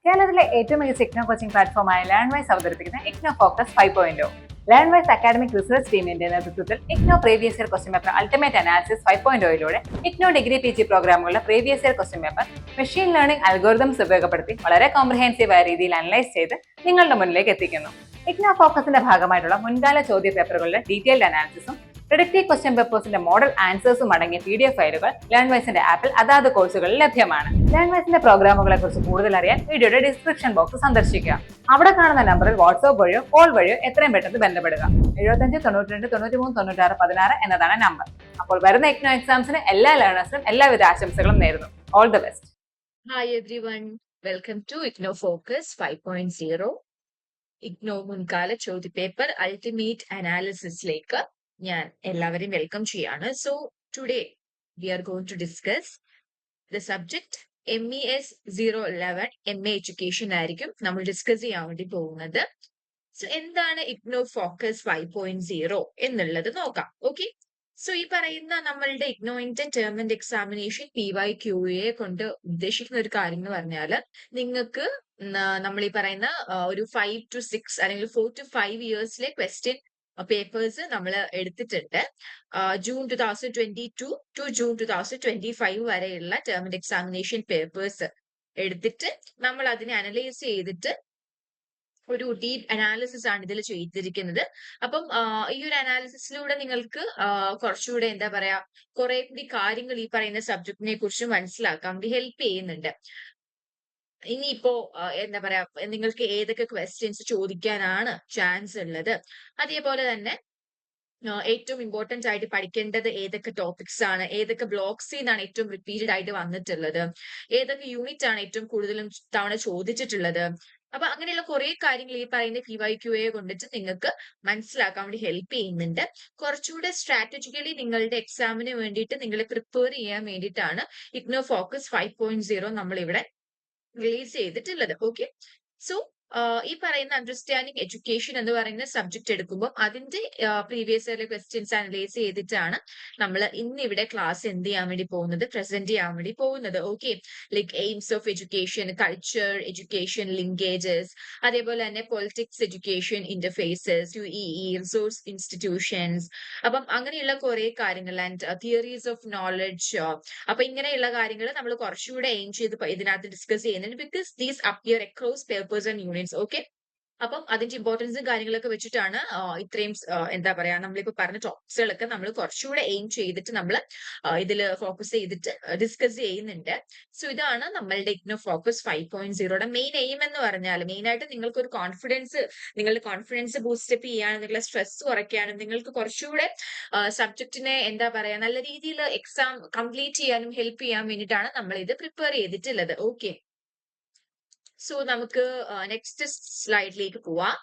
കേരളത്തിലെ ഏറ്റവും മികച്ച ഇഗ്നോ കോച്ചിംഗ് പ്ലാറ്റ്ഫോമായ ലേൺവൈസ് അവതരിപ്പിക്കുന്ന IGNOU focus 5.0. Learnwise academic research ടീമിന്റെ നേതൃത്വത്തിൽ IGNOU previous year question paper ultimate analysis 5.0യിലൂടെ ഇഗ്നോ ഡിഗ്രി PG പ്രോഗ്രാമുകളുടെ previous year question paper machine learning algorithms ഉപയോഗപ്പെടുത്തി വളരെ കോംപ്രിഹെൻസീവായ രീതിയിൽ അനലൈസ് ചെയ്ത് നിങ്ങളുടെ മുന്നിലേക്ക് എത്തിക്കുന്നു. ഇഗ്നോ ഫോക്കസിന്റെ ഭാഗമായിട്ടുള്ള മുൻകാല ചോദ്യ പേപ്പറുകളുടെ ഡീറ്റെയിൽഡ് അനാലിസിസും പ്രിഡിക്റ്റീവ് ക്വസ്റ്റ്യൻ പേപ്പേഴ്സിന്റെ മോഡൽ ആൻസേഴ്സും അടങ്ങിയ PDF ഫയലുകൾ ലേൺവൈസിന്റെ ആപ്പിൽ അതാത് കോഴ്സുകളിൽ ലഭ്യമാണ്. ലേൺവൈസിന്റെ പ്രോഗ്രാമുകളെ കുറിച്ച് കൂടുതൽ അറിയാൻ വീഡിയോയുടെ ഡിസ്ക്രിപ്ഷൻ ബോക്സ് സന്ദർശിക്കുക. അവിടെ കാണുന്ന നമ്പറിൽ വാട്സ്ആപ്പ് വഴിയോ കോൾ വഴിയോ എത്രയും പെട്ടെന്ന് ബന്ധപ്പെടുക. 75 92 93 96 16 എന്നതാണ് നമ്പർ. അപ്പോൾ വരുന്ന ഇഗ്നോ എക്സാംസിന് എല്ലാ ലേണേഴ്സിനും എല്ലാവിധ ആശംസകളും നേരുന്നു. All the best. Hi everyone, welcome to IGNO Focus 5.0. IGNO മുൻകാല ചോദ്യപേപ്പർ അൾട്ടിമേറ്റ് അനാലിസിസിലേക്ക് ഞാൻ എല്ലാവരെയും വെൽക്കം ചെയ്യാണ്. So today we are going to discuss the subject MES 011 MA education ആയിരിക്കും നമ്മൾ ഡിസ്കസ് ചെയ്യാൻ വേണ്ടി പോകുന്നത്. സോ എന്താണ് IGNO ഫോക്കസ് 5.0 എന്നുള്ളത് നോക്കാം. ഓക്കെ, സോ ഈ പറയുന്ന നമ്മളുടെ ഇഗ്നോയിന്റെ ടേം ആൻഡ് എക്സാമിനേഷൻ PYQA കൊണ്ട് ഉദ്ദേശിക്കുന്ന ഒരു കാര്യം എന്ന് പറഞ്ഞാൽ നിങ്ങൾക്ക് നമ്മൾ ഈ പറയുന്ന ഒരു 5 to 6 അല്ലെങ്കിൽ 4 to 5 ഇയേഴ്സിലെ ക്വസ്റ്റ്യൻ പേപ്പേഴ്സ് നമ്മൾ എടുത്തിട്ടുണ്ട്. ജൂൺ 2022 ടു ജൂൺ 2025 വരെയുള്ള ടേം ആൻഡ് എക്സാമിനേഷൻ പേപ്പേഴ്സ് എടുത്തിട്ട് നമ്മൾ അതിനെ അനലൈസ് ചെയ്തിട്ട് ഒരു ഡീപ് അനാലിസിസ് ആണ് ഇതിൽ ചെയ്തിരിക്കുന്നത്. അപ്പം ഈ ഒരു അനാലിസിസിലൂടെ നിങ്ങൾക്ക് കുറച്ചുകൂടെ എന്താ പറയാ കുറെ കൂടി കാര്യങ്ങൾ ഈ പറയുന്ന സബ്ജക്റ്റിനെ കുറിച്ച് മനസ്സിലാക്കാൻ വേണ്ടി ഹെൽപ്പ് ചെയ്യുന്നുണ്ട്. ഇനിയിപ്പോ എന്താ പറയാ നിങ്ങൾക്ക് ഏതൊക്കെ ക്വസ്റ്റ്യൻസ് ചോദിക്കാനാണ് ചാൻസ് ഉള്ളത്, അതേപോലെ തന്നെ ഏറ്റവും ഇമ്പോർട്ടന്റ് ആയിട്ട് പഠിക്കേണ്ടത് ഏതൊക്കെ ടോപ്പിക്സ് ആണ്, ഏതൊക്കെ ബ്ലോക്സിൽ നിന്നാണ് ഏറ്റവും റിപ്പീറ്റഡ് ആയിട്ട് വന്നിട്ടുള്ളത്, ഏതൊക്കെ യൂണിറ്റ് ആണ് ഏറ്റവും കൂടുതലും തവണ ചോദിച്ചിട്ടുള്ളത്. അപ്പൊ അങ്ങനെയുള്ള കുറെ കാര്യങ്ങൾ ഈ പറയുന്ന PYQA കൊണ്ടിട്ട് നിങ്ങൾക്ക് മനസ്സിലാക്കാൻ വേണ്ടി ഹെൽപ്പ് ചെയ്യുന്നുണ്ട്. കുറച്ചുകൂടെ സ്ട്രാറ്റജിക്കലി നിങ്ങളുടെ എക്സാമിന് വേണ്ടിയിട്ട് നിങ്ങളെ പ്രിപ്പയർ ചെയ്യാൻ വേണ്ടിയിട്ടാണ് IGNO ഫോക്കസ് 5.0 നമ്മൾ ഇവിടെ റിലീസ് ചെയ്തിട്ടുള്ളത്. ഓക്കെ, സോ ഈ പറയുന്ന അണ്ടർസ്റ്റാൻഡിങ് എഡ്യൂക്കേഷൻ എന്ന് പറയുന്ന സബ്ജക്ട് എടുക്കുമ്പോൾ അതിന്റെ പ്രീവിയസ് ഇയറിലെ ക്വസ്റ്റ്യൻസ് അനലൈസ് ചെയ്തിട്ടാണ് നമ്മൾ ഇന്ന് ഇവിടെ ക്ലാസ് എന്ത് ചെയ്യാൻ വേണ്ടി പോകുന്നത്, പ്രസന്റ് ചെയ്യാൻ വേണ്ടി പോകുന്നത്. Okay, like AIIMS of education, culture education linkages, അതേപോലെ തന്നെ politics education interfaces, UEE resource institutions, അപ്പം അങ്ങനെയുള്ള കുറെ കാര്യങ്ങൾ ആൻഡ് തിയറീസ് ഓഫ് നോളജ്. അപ്പൊ ഇങ്ങനെയുള്ള കാര്യങ്ങൾ നമ്മൾ കുറച്ചുകൂടെ എയിം ചെയ്ത് ഇതിനകത്ത് ഡിസ്കസ് ചെയ്യുന്നുണ്ട്. Because these appear across papers and units. Okay, അപ്പം അതിന്റെ ഇമ്പോർട്ടൻസും കാര്യങ്ങളൊക്കെ വെച്ചിട്ടാണ് ഇത്രയും എന്താ പറയാ നമ്മളിപ്പോ പറഞ്ഞ ടോപ്പിക്സുകളൊക്കെ നമ്മൾ കുറച്ചുകൂടെ എയിം ചെയ്തിട്ട് നമ്മൾ ഇതിൽ ഫോക്കസ് ചെയ്തിട്ട് ഡിസ്കസ് ചെയ്യുന്നുണ്ട്. സോ ഇതാണ് നമ്മളുടെ IGNO ഫോക്കസ് 5.0യുടെ മെയിൻ എയിം എന്ന് പറഞ്ഞാൽ മെയിൻ ആയിട്ട് നിങ്ങൾക്ക് ഒരു കോൺഫിഡൻസ്, നിങ്ങളുടെ കോൺഫിഡൻസ് ബൂസ്റ്റപ്പ് ചെയ്യാനും നിങ്ങളുടെ സ്ട്രെസ് കുറയ്ക്കാനും നിങ്ങൾക്ക് കുറച്ചുകൂടെ സബ്ജക്റ്റിനെ എന്താ പറയാ നല്ല രീതിയിൽ എക്സാം കംപ്ലീറ്റ് ചെയ്യാനും ഹെൽപ്പ് ചെയ്യാൻ വേണ്ടിയിട്ടാണ് നമ്മൾ ഇത് പ്രിപ്പയർ ചെയ്തിട്ടുള്ളത്. ഓക്കെ, സോ നമുക്ക് നെക്സ്റ്റ് സ്ലൈഡിലേക്ക് പോവാം.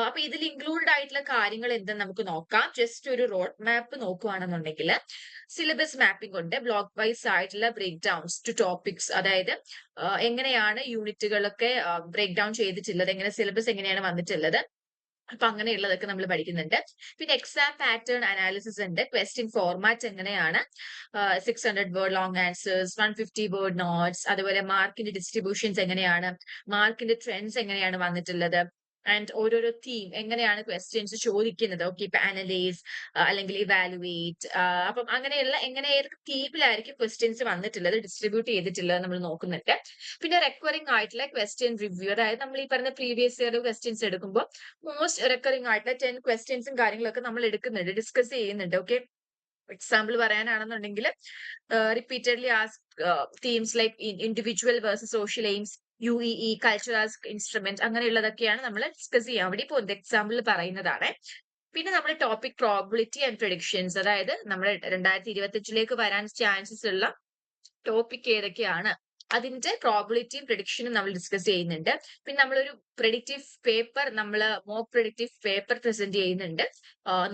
അപ്പൊ ഇതിൽ ഇൻക്ലൂഡഡ് ആയിട്ടുള്ള കാര്യങ്ങൾ എന്തെന്ന് നമുക്ക് നോക്കാം. ജസ്റ്റ് ഒരു റോഡ് മാപ്പ് നോക്കുകയാണെന്നുണ്ടെങ്കിൽ സിലബസ് മാപ്പിംഗ് ഉണ്ട്, ബ്ലോക്ക് വൈസ് ആയിട്ടുള്ള ബ്രേക്ക് ഡൗൺസ് ടു ടോപ്പിക്സ്, അതായത് എങ്ങനെയാണ് യൂണിറ്റുകളൊക്കെ ബ്രേക്ക് ഡൗൺ ചെയ്തിട്ടുള്ളത്, എങ്ങനെ സിലബസ് എങ്ങനെയാണ് വന്നിട്ടുള്ളത്, അപ്പൊ അങ്ങനെയുള്ളതൊക്കെ നമ്മൾ പഠിക്കുന്നുണ്ട്. പിന്നെ എക്സാം പാറ്റേൺ അനാലിസിസ് ഉണ്ട്, ക്വസ്റ്റ്യൻ ഫോർമാറ്റ് എങ്ങനെയാണ്, 600 word long answers, 150 word notes, അതുപോലെ മാർക്കിന്റെ ഡിസ്ട്രിബ്യൂഷൻസ് എങ്ങനെയാണ്, മാർക്കിന്റെ ട്രെൻഡ്സ് എങ്ങനെയാണ് വന്നിട്ടുള്ളത്, ആൻഡ് ഓരോരോ തീം എങ്ങനെയാണ് ക്വസ്റ്റ്യൻസ് ചോദിക്കുന്നത്. ഓക്കെ, ഇപ്പൊ അനലൈസ് അല്ലെങ്കിൽ ഇവാലുവേറ്റ്, അപ്പം അങ്ങനെയുള്ള ഏതൊക്കെ തീമിലായിരിക്കും ക്വസ്റ്റ്യൻസ് വന്നിട്ടുള്ളത്, ഡിസ്ട്രിബ്യൂട്ട് ചെയ്തിട്ടുള്ളത് നമ്മൾ നോക്കുന്നുണ്ട്. പിന്നെ റെക്കറിംഗ് ആയിട്ടുള്ള ക്വസ്റ്റ്യൻ റിവ്യൂ, അതായത് നമ്മൾ ഈ പറഞ്ഞ പ്രീവിയസ് ഇയർ ക്വസ്റ്റ്യൻസ് എടുക്കുമ്പോൾ മോസ്റ്റ് റെക്കറിംഗ് ആയിട്ടുള്ള 10 ക്വസ്റ്റ്യൻസും കാര്യങ്ങളൊക്കെ നമ്മൾ എടുക്കുന്നുണ്ട്, ഡിസ്കസ് ചെയ്യുന്നുണ്ട്. ഓക്കെ, എക്സാമ്പിൾ പറയാനാണെന്നുണ്ടെങ്കിൽ repeatedly ask themes like individual versus social aims, UEE, culture as instrument, അങ്ങനെയുള്ളതൊക്കെയാണ് നമ്മൾ ഡിസ്കസ് ചെയ്യാൻ വേണ്ടി പോകുന്നത്. എക്സാമ്പിൾ പറയുന്നതാണ്. പിന്നെ നമ്മൾ ടോപ്പിക് പ്രോബിലിറ്റി ആൻഡ് പ്രഡിക്ഷൻസ്, അതായത് നമ്മൾ 2025 വരാൻ ചാൻസസ് ഉള്ള ടോപ്പിക് ഏതൊക്കെയാണ് അതിന്റെ പ്രോബിലിറ്റിയും പ്രഡിക്ഷനും നമ്മൾ ഡിസ്കസ് ചെയ്യുന്നുണ്ട്. പിന്നെ നമ്മളൊരു പ്രഡിക്റ്റീവ് പേപ്പർ, നമ്മൾ മോക്ക് പ്രഡിക്റ്റീവ് പേപ്പർ പ്രസന്റ് ചെയ്യുന്നുണ്ട്.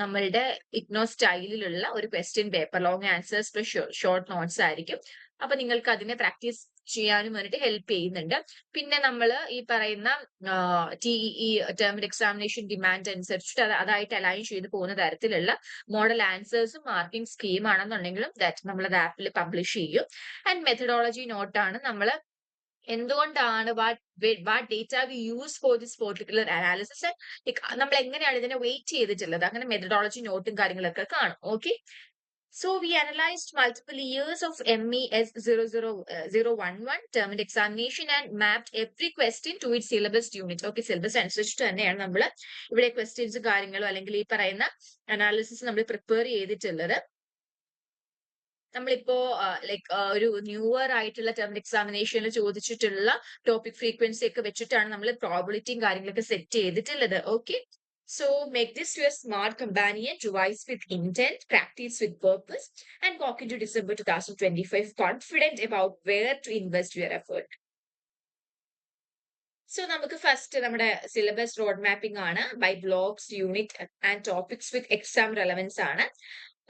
നമ്മളുടെ IGNO സ്റ്റൈലിലുള്ള ഒരു question paper, long answers short notes ആയിരിക്കും. അപ്പൊ നിങ്ങൾക്ക് അതിനെ പ്രാക്ടീസ് ചെയ്യാനും വേണ്ടിയിട്ട് ഹെൽപ്പ് ചെയ്യുന്നുണ്ട്. പിന്നെ നമ്മൾ ഈ പറയുന്ന TEE ടേം എക്സാമിനേഷൻ ഡിമാൻഡ് അനുസരിച്ചിട്ട് അതായിട്ട് അലൈൻ ചെയ്ത് പോകുന്ന തരത്തിലുള്ള മോഡൽ ആൻസേഴ്സും മാർക്കിംഗ് സ്കീം ആണെന്നുണ്ടെങ്കിലും ദാറ്റ് നമ്മൾ അത് ആപ്പിൽ പബ്ലിഷ് ചെയ്യും. ആൻഡ് മെത്തഡോളജി നോട്ടാണ് നമ്മൾ എന്തുകൊണ്ടാണ് what data we use for this particular analysis, നമ്മൾ എങ്ങനെയാണ് ഇതിനെ വെയിറ്റ് ചെയ്തിട്ടുള്ളത്, അങ്ങനെ മെത്തഡോളജി നോട്ടും കാര്യങ്ങളൊക്കെ കാണും. Okay, so we analyzed multiple years of MES 00011 term and examination and mapped every question to its syllabus unit. Okay, syllabus അനുസരിച്ചിട്ട് തന്നെയാണ് നമ്മൾ ഇവിടെ ക്വസ്റ്റ്യൻസ് കാര്യങ്ങളോ അല്ലെങ്കിൽ ഈ പറയുന്ന അനാലിസിസ് നമ്മൾ പ്രിപ്പയർ ചെയ്തിട്ടുള്ളത്. നമ്മളിപ്പോ ലൈക്ക് ഒരു ന്യൂവർ ആയിട്ടുള്ള ടേം എക്സാമിനേഷനിൽ ചോദിച്ചിട്ടുള്ള ടോപ്പിക് ഫ്രീക്വൻസി ഒക്കെ വെച്ചിട്ടാണ് നമ്മൾ പ്രോബിലിറ്റിയും കാര്യങ്ങളൊക്കെ സെറ്റ് ചെയ്തിട്ടുള്ളത്. Okay, so make this your smart companion, revise with intent, practice with purpose, and walk into December 2025 confident about where to invest your effort. So നമുക്ക് first നമ്മുടെ syllabus road mapping ആണ് by blocks, unit and topics with exam relevance ആണ്.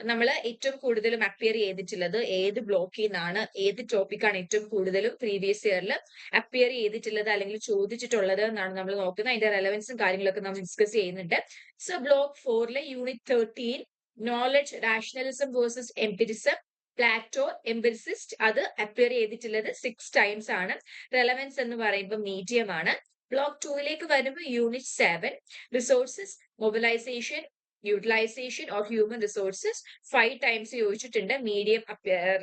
നമ്മൾ ഏറ്റവും കൂടുതലും appear ചെയ്തിട്ടുള്ളത് ഏത് ബ്ലോക്കിൽ നിന്നാണ്, ഏത് ടോപ്പിക്കാണ് ഏറ്റവും കൂടുതലും പ്രീവിയസ് ഇയറിൽ അപ്പിയർ ചെയ്തിട്ടുള്ളത് അല്ലെങ്കിൽ ചോദിച്ചിട്ടുള്ളത് എന്നാണ് നമ്മൾ നോക്കുന്നത്. അതിന്റെ റെലവൻസും കാര്യങ്ങളൊക്കെ നമ്മൾ ഡിസ്കസ് ചെയ്യുന്നുണ്ട്. So block 4 unit 13 knowledge, rationalism versus empiricism, Plato, empiricist, അത് അപ്പിയർ ചെയ്തിട്ടുള്ളത് 6 ടൈംസ് ആണ്. റെലവൻസ് എന്ന് പറയുമ്പോൾ മീഡിയം ആണ്. ബ്ലോക്ക് 2 വരുമ്പോൾ unit 7 resources, mobilisation, utilisation of human resources 5 times ചോദിച്ചിട്ടുണ്ട്, മീഡിയം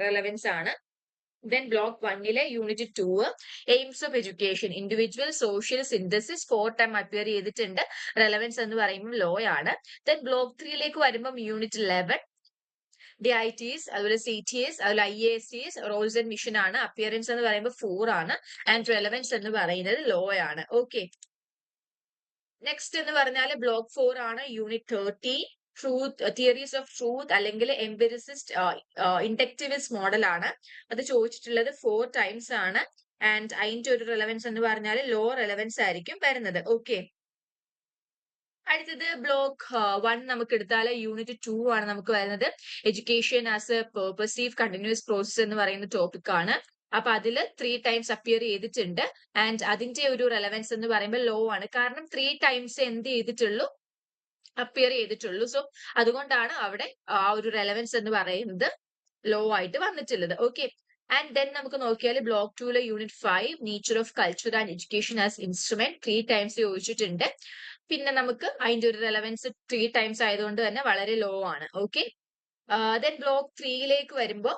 റെലവൻസ് ആണ്. Then block 1 unit 2 aims of education, individual social synthesis 4 time appear ചെയ്തിട്ടുണ്ട്, റെലവൻസ് എന്ന് പറയുമ്പോൾ ലോ ആണ്. ദെൻ ബ്ലോക്ക് 3 വരുമ്പോൾ യൂണിറ്റ് 11 DITs, അതുപോലെ CTS, അതുപോലെ IASTs, റോൾസ് ആൻഡ് മിഷൻ ആണ്. അപ്പിയറൻസ് എന്ന് പറയുമ്പോൾ 4 ആണ് ആൻഡ് റെലവൻസ് എന്ന് പറയുന്നത് ലോ ആണ്. ഓക്കെ, നെക്സ്റ്റ് എന്ന് പറഞ്ഞാൽ ബ്ലോക്ക് 4 ആണ് unit 30 truth, theories of truth അല്ലെങ്കിൽ എംപിരിസിസ്റ്റ് ഇൻഡക്റ്റിവിസ്റ്റ് മോഡൽ ആണ്. അത് ചോദിച്ചിട്ടുള്ളത് 4 ടൈംസ് ആണ് ആൻഡ് അതിന്റെ ഒരു റെലവൻസ് എന്ന് പറഞ്ഞാൽ ലോ റെലവൻസ് ആയിരിക്കും വരുന്നത്. ഓക്കെ, അടുത്തത് ബ്ലോക്ക് 1 നമുക്ക് എടുത്താൽ യൂണിറ്റ് 2 ആണ് നമുക്ക് വരുന്നത്. Education as A perceive continuous process എന്ന് പറയുന്ന ടോപ്പിക് ആണ്. അപ്പൊ അതിൽ 3 ടൈംസ് അപ്പിയർ ചെയ്തിട്ടുണ്ട് ആൻഡ് അതിന്റെ ഒരു റെലവൻസ് എന്ന് പറയുമ്പോൾ ലോ ആണ്. കാരണം 3 ടൈംസ് എന്ത് ചെയ്തിട്ടുള്ളൂ, അപ്പിയർ ചെയ്തിട്ടുള്ളൂ. സോ അതുകൊണ്ടാണ് അവിടെ ആ ഒരു റെലവൻസ് എന്ന് പറയുന്നത് ലോ ആയിട്ട് വന്നിട്ടുള്ളത്. ഓക്കെ, ആൻഡ് ദെൻ നമുക്ക് നോക്കിയാൽ block 2 unit 5 nature of culture and education as instrument 3 times ചോദിച്ചിട്ടുണ്ട്. പിന്നെ നമുക്ക് അതിന്റെ ഒരു റെലവൻസ് 3 ടൈംസ് ആയതുകൊണ്ട് തന്നെ വളരെ ലോ ആണ്. ഓക്കെ, ദെൻ ബ്ലോക്ക് 3 വരുമ്പോൾ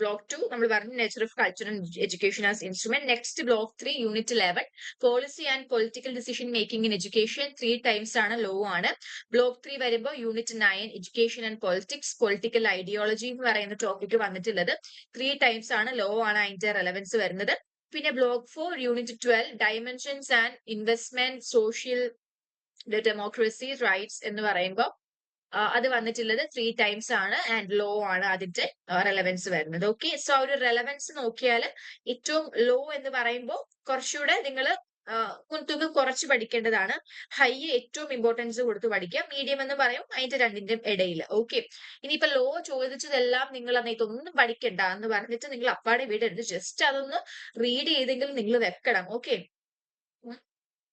ബ്ലോക്ക് 2 നമ്മൾ പറഞ്ഞു nature of culture and education as instrument. Next block 3 unit 11 policy and political decision making in education 3 times ആണ്, ലോ ആണ്. ബ്ലോക്ക് 3 വരുമ്പോൾ unit 9 education and politics, political ideology എന്ന് പറയുന്ന topic വന്നിട്ടുള്ളത് 3 times ആണ്, ലോ ആണ് അതിന്റെ റെലവൻസ് വരുന്നത്. പിന്നെ block 4 unit 12 dimensions and investment, social democracy, rights എന്ന് പറയുമ്പോൾ അത് വന്നിട്ടുള്ളത് 3 ടൈംസ് ആണ് ആൻഡ് ലോ ആണ് അതിന്റെ റെലവൻസ് വരുന്നത്. ഓക്കെ, സോ ഒരു റെലവൻസ് നോക്കിയാൽ ഏറ്റവും ലോ എന്ന് പറയുമ്പോൾ കുറച്ചുകൂടെ നിങ്ങൾ കുത്തുക കുറച്ച് പഠിക്കേണ്ടതാണ്. ഹൈ ഏറ്റവും ഇമ്പോർട്ടൻസ് കൊടുത്ത് പഠിക്കുക, മീഡിയം എന്ന് പറയും അതിന്റെ രണ്ടിന്റെ ഇടയിൽ. ഓക്കെ, ഇനിയിപ്പോ ലോ ചോദിച്ചതെല്ലാം നിങ്ങൾ ഇതൊന്നും പഠിക്കണ്ട എന്ന് പറഞ്ഞിട്ട് നിങ്ങൾ അപ്പാടെ വിടരുത്, ജസ്റ്റ് അതൊന്ന് റീഡ് ചെയ്തെങ്കിലും നിങ്ങൾ വെക്കണം. ഓക്കെ,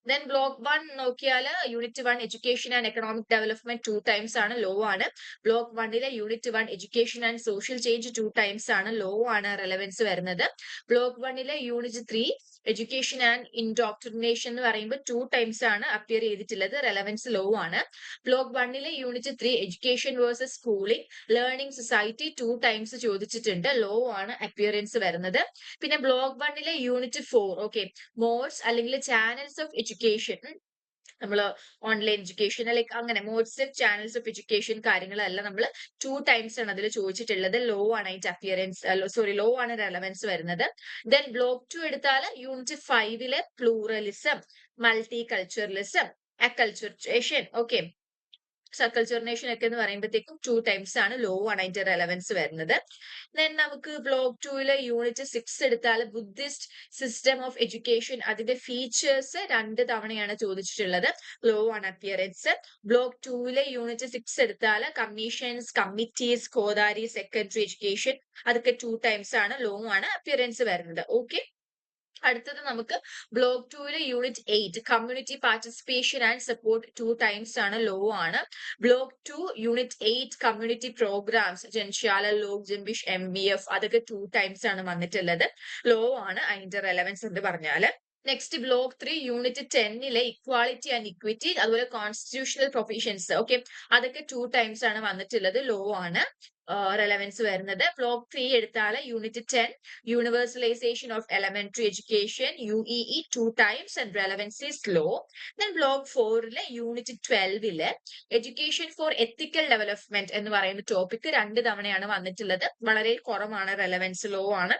ദെൻ ബ്ലോക്ക് 1 നോക്കിയാൽ unit 1 education and economic development 2 times ആണ്, ലോ ആണ്. Block 1 unit 1 education and social change 2 times ആണ്, ലോ ആണ് റെലവൻസ് വരുന്നത്. Block 1 unit 3 education and indoctrination എന്ന് പറയുമ്പോൾ 2 ടൈംസ് ആണ് അപ്പിയർ ചെയ്തിട്ടുള്ളത്, റെലവൻസ് ലോ ആണ്. Block 1 unit 3 education versus schooling, learning society 2 times ചോദിച്ചിട്ടുണ്ട്, ലോ ആണ് അപ്പിയറൻസ് വരുന്നത്. പിന്നെ ബ്ലോക്ക് 1 യൂണിറ്റ് 4 ഓക്കെ മോഡ്സ് അല്ലെങ്കിൽ ചാനൽസ് ഓഫ് എഡ്യൂക്കേഷൻ, നമ്മൾ ഓൺലൈൻ എഡ്യൂക്കേഷൻ ലൈക്ക് അങ്ങനെ മോഡ്സ് ചാനൽസ് ഓഫ് എഡ്യൂക്കേഷൻ കാര്യങ്ങളെല്ലാം നമ്മൾ 2 ടൈംസ് ആണ് അതിൽ ചോദിച്ചിട്ടുള്ളത്, ലോ ആണ് അതിന്റെ അപ്പിയറൻസ് ലോ ആണ് റെലവൻസ് വരുന്നത്. ദെൻ ബ്ലോക്ക് 2 എടുത്താൽ unit 5 pluralism, multiculturalism, acculturation, okay സർക്കൾച്ചറിനേഷൻ ഒക്കെ എന്ന് പറയുമ്പോഴത്തേക്കും 2 ടൈംസ് ആണ്, ലോ ആണ് അതിന്റെ റെലവൻസ് വരുന്നത്. ദെൻ നമുക്ക് ബ്ലോക്ക് 2 യൂണിറ്റ് 6 എടുത്താൽ ബുദ്ധിസ്റ്റ് സിസ്റ്റം ഓഫ് എഡ്യൂക്കേഷൻ, അതിന്റെ ഫീച്ചേഴ്സ് 2 തവണയാണ് ചോദിച്ചിട്ടുള്ളത്, ലോ ആണ് അപ്പിയറൻസ്. ബ്ലോക്ക് 2 യൂണിറ്റ് 6 എടുത്താൽ കമ്മീഷൻസ്, കമ്മിറ്റീസ്, കോദാരി, സെക്കൻഡറി എഡ്യൂക്കേഷൻ, അതൊക്കെ 2 ടൈംസ് ആണ്, ലോ ആണ് അപ്പിയറൻസ് വരുന്നത്. ഓക്കെ, അടുത്തത് നമുക്ക് block 2 unit 8 community participation and support 2 times ആണ് ലോ ആണ്. ബ്ലോക്ക് 2 യൂണിറ്റ് 8 കമ്മ്യൂണിറ്റി പ്രോഗ്രാംസ് ജൻശാല, ലോക് ജംബിഷ്, MBF അതൊക്കെ 2 ടൈംസ് ആണ് വന്നിട്ടുള്ളത്. ലോ ആണ് അതിന്റെ റെലവൻസ് എന്ന് പറഞ്ഞാല്. Next block 3 unit 10 equality and equity അതുപോലെ കോൺസ്റ്റിറ്റ്യൂഷണൽ പ്രൊവിഷൻസ് ഓക്കെ അതൊക്കെ 2 ടൈംസ് ആണ് വന്നിട്ടുള്ളത്. ലോ ആണ് റെലവൻസ് വരുന്നത്. ബ്ലോക്ക് 3 എടുത്താൽ unit 10 universalisation of elementary education UEE 2 times and relevance is low. Then block 4 unit 12 education for ethical development എന്ന് പറയുന്ന topic 2 തവണയാണ് വന്നിട്ടുള്ളത്. വളരെ കുറവാണ്, റെലവൻസ് ലോ ആണ്.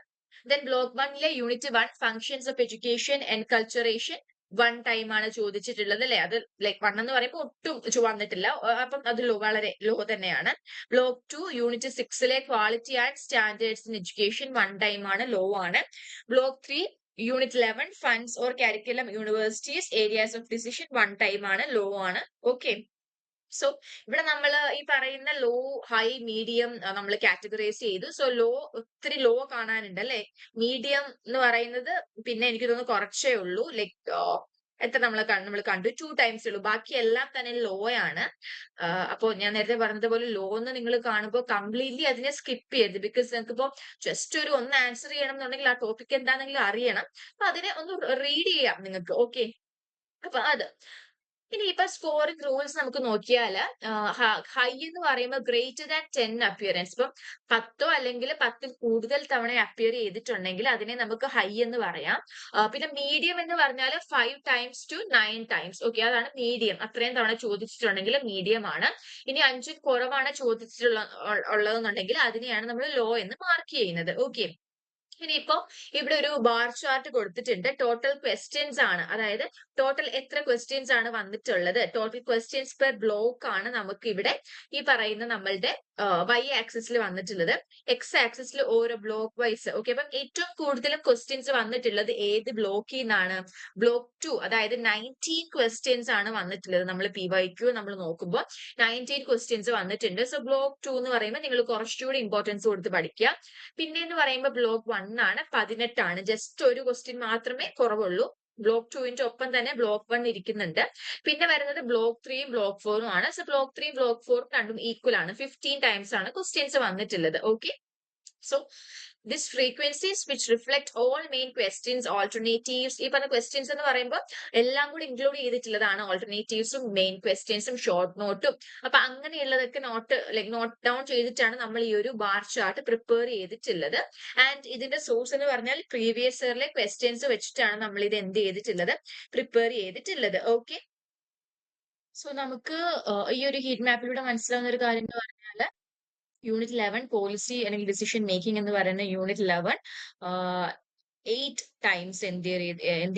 Then block 1 unit 1 functions of education and culturation 1 ടൈമാണ് ചോദിച്ചിട്ടുള്ളത് അല്ലെ. അത് ലൈക് 1 എന്ന് പറയുമ്പോൾ ഒട്ടും വന്നിട്ടില്ല. അപ്പം അത് വളരെ ലോ തന്നെയാണ്. Block 2 unit 6 quality and standards in education 1 ടൈമാണ്, ലോ ആണ്. Block 3 unit 11 funds or curriculum universities areas of decision 1 ടൈമാണ്, ലോ ആണ്. ഓക്കെ, സോ ഇവിടെ നമ്മൾ ഈ പറയുന്ന ലോ, ഹൈ, മീഡിയം നമ്മൾ കാറ്റഗറൈസ് ചെയ്തു. സോ ലോ ഒത്തിരി ലോ കാണാനുണ്ട് അല്ലെ. മീഡിയം എന്ന് പറയുന്നത് പിന്നെ എനിക്ക് തോന്നുന്നു കുറച്ചേ ഉള്ളൂ. ലൈക് എത്ര നമ്മൾ കണ്ടു 2 ടൈംസ് ഉള്ളൂ. ബാക്കി എല്ലാം തന്നെ ലോ ആണ്. അപ്പോ ഞാൻ നേരത്തെ പറഞ്ഞതുപോലെ ലോ എന്ന് നിങ്ങൾ കാണുമ്പോൾ കംപ്ലീറ്റ്ലി അതിനെ സ്കിപ്പ് ചെയ്ത്, ബിക്കോസ് നിങ്ങൾക്ക് ഇപ്പോ ജസ്റ്റ് ഒന്ന് ആൻസർ ചെയ്യണം എന്നുണ്ടെങ്കിൽ ആ ടോപ്പിക് എന്താണെങ്കിലും അറിയണം. അപ്പൊ അതിനെ ഒന്ന് റീഡ് ചെയ്യാം നിങ്ങൾക്ക്. ഓക്കെ, അപ്പൊ അത് ഇനി ഇപ്പൊ സ്കോറിംഗ് റൂൾസ് നമുക്ക് നോക്കിയാല് ഹൈ എന്ന് പറയുമ്പോൾ ഗ്രേറ്റർ ദാൻ 10 അപ്പിയറൻസ്. ഇപ്പം 10 അല്ലെങ്കിൽ 10 കൂടുതൽ തവണ അപ്പിയർ ചെയ്തിട്ടുണ്ടെങ്കിൽ അതിനെ നമുക്ക് ഹൈ എന്ന് പറയാം. പിന്നെ മീഡിയം എന്ന് പറഞ്ഞാൽ 5 ടൈംസ് ടു 9 ടൈംസ്. ഓക്കെ, അതാണ് മീഡിയം. അത്രയും തവണ ചോദിച്ചിട്ടുണ്ടെങ്കിൽ മീഡിയം ആണ്. ഇനി 5 കുറവാണ് ഉള്ളതെന്നുണ്ടെങ്കിൽ അതിനെയാണ് നമ്മൾ ലോ എന്ന് മാർക്ക് ചെയ്യുന്നത്. ഓക്കെ, ഇനിയിപ്പോ ഇവിടെ ഒരു ബാർ ചാർട്ട് കൊടുത്തിട്ടുണ്ട്. ടോട്ടൽ ക്വസ്റ്റ്യൻസ് ആണ്, അതായത് ടോട്ടൽ എത്ര ക്വസ്റ്റ്യൻസ് ആണ് വന്നിട്ടുള്ളത്. ടോട്ടൽ ക്വസ്റ്റ്യൻസ് പെർ ബ്ലോക്ക് ആണ് നമുക്ക് ഇവിടെ ഈ പറയുന്ന നമ്മളുടെ Y ആക്സിസിൽ വന്നിട്ടുള്ളത്. X ആക്സിസിൽ ഓരോ ബ്ലോക്ക് വൈസ്. ഓക്കെ, അപ്പം ഏറ്റവും കൂടുതൽ ക്വസ്റ്റ്യൻസ് വന്നിട്ടുള്ളത് ഏത് ബ്ലോക്കിൽ നിന്നാണ്? ബ്ലോക്ക് 2, അതായത് 19 ക്വസ്റ്റ്യൻസ് ആണ് വന്നിട്ടുള്ളത്. നമ്മൾ PYQ നമ്മൾ നോക്കുമ്പോൾ 19 ക്വസ്റ്റ്യൻസ് വന്നിട്ടുണ്ട്. സോ ബ്ലോക്ക് 2 എന്ന് പറയുമ്പോൾ നിങ്ങൾ കുറച്ചുകൂടി ഇമ്പോർട്ടൻസ് കൊടുത്ത് പഠിക്കുക. പിന്നെ എന്ന് പറയുമ്പോൾ ബ്ലോക്ക് 1 ആണ്, 18 ആണ്. ജസ്റ്റ് ഒരു ക്വസ്റ്റ്യൻ മാത്രമേ കുറവുള്ളൂ. ബ്ലോക്ക് 2ന്റെ ഒപ്പം തന്നെ ബ്ലോക്ക് 1 ഇരിക്കുന്നുണ്ട്. പിന്നെ വരുന്നത് ബ്ലോക്ക് 3 ബ്ലോക്ക് 4 ആണ്. സോ ബ്ലോക്ക് 3 ബ്ലോക്ക് 4 രണ്ടും ഈക്വൽ ആണ്. 15 ടൈംസ് ആണ് ക്വസ്റ്റ്യൻസ് വന്നിട്ടുള്ളത്. Okay, so this frequencies which reflect all main questions, alternatives. ഈ പറഞ്ഞ ക്വസ്റ്റ്യൻസ് എന്ന് പറയുമ്പോൾ എല്ലാം കൂടി ഇൻക്ലൂഡ് ചെയ്തിട്ടുള്ളതാണ്. ഓൾട്ടർനേറ്റീവ്സും മെയിൻ ക്വസ്റ്റ്യൻസും ഷോർട്ട് നോട്ടും. അപ്പൊ അങ്ങനെയുള്ളതൊക്കെ നോട്ട് ഡൗൺ ചെയ്തിട്ടാണ് നമ്മൾ ഈ ഒരു ബാർ ചാർട്ട് പ്രിപ്പയർ ചെയ്തിട്ടുള്ളത്. ആൻഡ് ഇതിന്റെ സോഴ്സ് എന്ന് പറഞ്ഞാൽ പ്രീവിയസ് ഇയറിലെ ക്വസ്റ്റ്യൻസ് വെച്ചിട്ടാണ് നമ്മൾ ഇത് എന്ത് ചെയ്തിട്ടുള്ളത്, പ്രിപ്പയർ ചെയ്തിട്ടുള്ളത്. ഓക്കെ, സോ നമുക്ക് ഈ ഒരു ഹീറ്റ് മാപ്പിലൂടെ മനസ്സിലാവുന്ന ഒരു കാര്യം എന്ന് പറഞ്ഞാൽ യൂണിറ്റ് 11 പോളിസി അല്ലെങ്കിൽ ഡിസിഷൻ മേക്കിംഗ് എന്ന് പറയുന്ന യൂണിറ്റ് 11 8 ടൈംസ് എന്ത്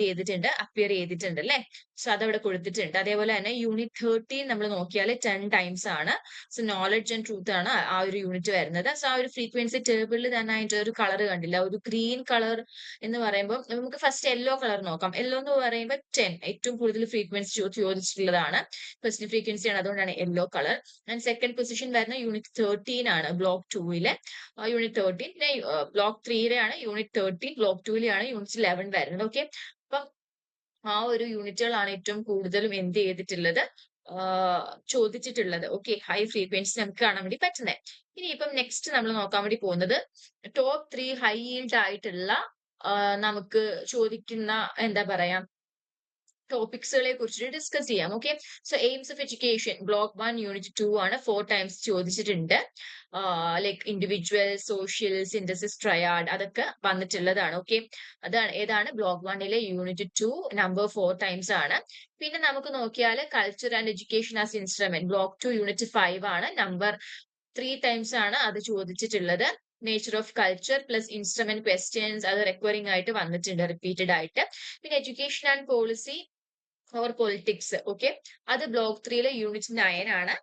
ചെയ്തിട്ടുണ്ട്, അപ്പിയർ ചെയ്തിട്ടുണ്ട് അല്ലെ. സോ അതവിടെ കൊടുത്തിട്ടുണ്ട്. അതേപോലെ തന്നെ യൂണിറ്റ് 13 നമ്മൾ നോക്കിയാൽ 10 ടൈംസ് ആണ്. സോ നോളജ് ആൻഡ് ട്രൂത്ത് ആണ് ആ ഒരു യൂണിറ്റ് വരുന്നത്. സോ ആ ഒരു ഫ്രീക്വൻസി ടേബിളിൽ തന്നെ അതിന്റെ ഒരു കളർ കണ്ടില്ല, ഒരു ഗ്രീൻ കളർ എന്ന് പറയുമ്പോൾ നമുക്ക് ഫസ്റ്റ് യെല്ലോ കളർ നോക്കാം. യെല്ലോ എന്ന് പറയുമ്പോൾ 10 ഏറ്റവും കൂടുതൽ ഫ്രീക്വൻസി ചോദിച്ചിട്ടുള്ളതാണ്. ഫസ്റ്റ് ഫ്രീക്വൻസി ആണ്, അതുകൊണ്ടാണ് yellow colour. And second position വരുന്ന യൂണിറ്റ് 13 ആണ്, ബ്ലോക്ക് 2 യൂണിറ്റ് 13. ബ്ലോക്ക് 3 ആണ് യൂണിറ്റ് 13. ബ്ലോക്ക് 2 ആണ് യൂണിറ്റ് 11 വരുന്നത്. ഓക്കെ, അപ്പം ആ ഒരു യൂണിറ്റുകളാണ് ഏറ്റവും കൂടുതലും എന്ത് ചെയ്തിട്ടുള്ളത്, ചോദിച്ചിട്ടുള്ളത്. ഓക്കെ, ഹൈ ഫ്രീക്വൻസി നമുക്ക് കാണാൻ വേണ്ടി പറ്റുന്നത്. ഇനിയിപ്പം നെക്സ്റ്റ് നമ്മൾ നോക്കാൻ വേണ്ടി പോകുന്നത് ടോപ്പ് 3 ഹൈ ഈൽഡ് ആയിട്ടുള്ള നമുക്ക് ചോദിക്കുന്ന എന്താ പറയാ ടോപ്പിക്സുകളെ കുറിച്ചിട്ട് ഡിസ്കസ് ചെയ്യാം. Okay, so AIIMS of education block 1 unit 2 ആണ്, 4 ടൈംസ് ചോദിച്ചിട്ടുണ്ട്. Like individual, social, synthesis, triad അതൊക്കെ വന്നിട്ടുള്ളതാണ്. ഓക്കെ, അതാണ് ഏതാണ് ബ്ലോക്ക് 1 യൂണിറ്റ് 2 നമ്പർ 4 ടൈംസ് ആണ്. പിന്നെ നമുക്ക് നോക്കിയാൽ culture and education as instrument block 2 unit 5 ആണ്, നമ്പർ 3 ടൈംസ് ആണ് അത് ചോദിച്ചിട്ടുള്ളത്. Nature of culture plus instrument questions അത് റിക്വയറിംഗ് ആയിട്ട് വന്നിട്ടുണ്ട്, റിപ്പീറ്റഡ് ആയിട്ട്. പിന്നെ education and policy or politics. Okay, അത് ബ്ലോക്ക് 3 യൂണിറ്റ് 9 ആണ്.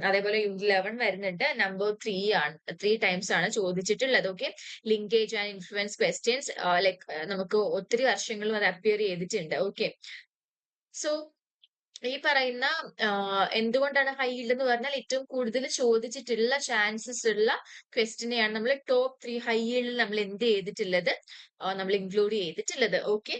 അതേപോലെ യൂണിറ്റ് 11 വരുന്നുണ്ട്, നമ്പർ 3 ആണ്, 3 ടൈംസ് ആണ് ചോദിച്ചിട്ടുള്ളത്. Okay, linkage and influence questions like നമുക്ക് ഒത്തിരി വർഷങ്ങളും അത് അപ്പിയർ ചെയ്തിട്ടുണ്ട്. ഓക്കെ, സോ ഈ പറയുന്ന എന്തുകൊണ്ടാണ് ഹൈ yield എന്ന് പറഞ്ഞാൽ ഏറ്റവും കൂടുതൽ ചോദിച്ചിട്ടുള്ള ചാൻസസ് ഉള്ള ക്വസ്റ്റിനെയാണ് നമ്മൾ ടോപ്പ് 3 ഹൈ yield നമ്മൾ എന്ത് ചെയ്തിട്ടുള്ളത്, നമ്മൾ ഇൻക്ലൂഡ് ചെയ്തിട്ടുള്ളത്. ഓക്കെ,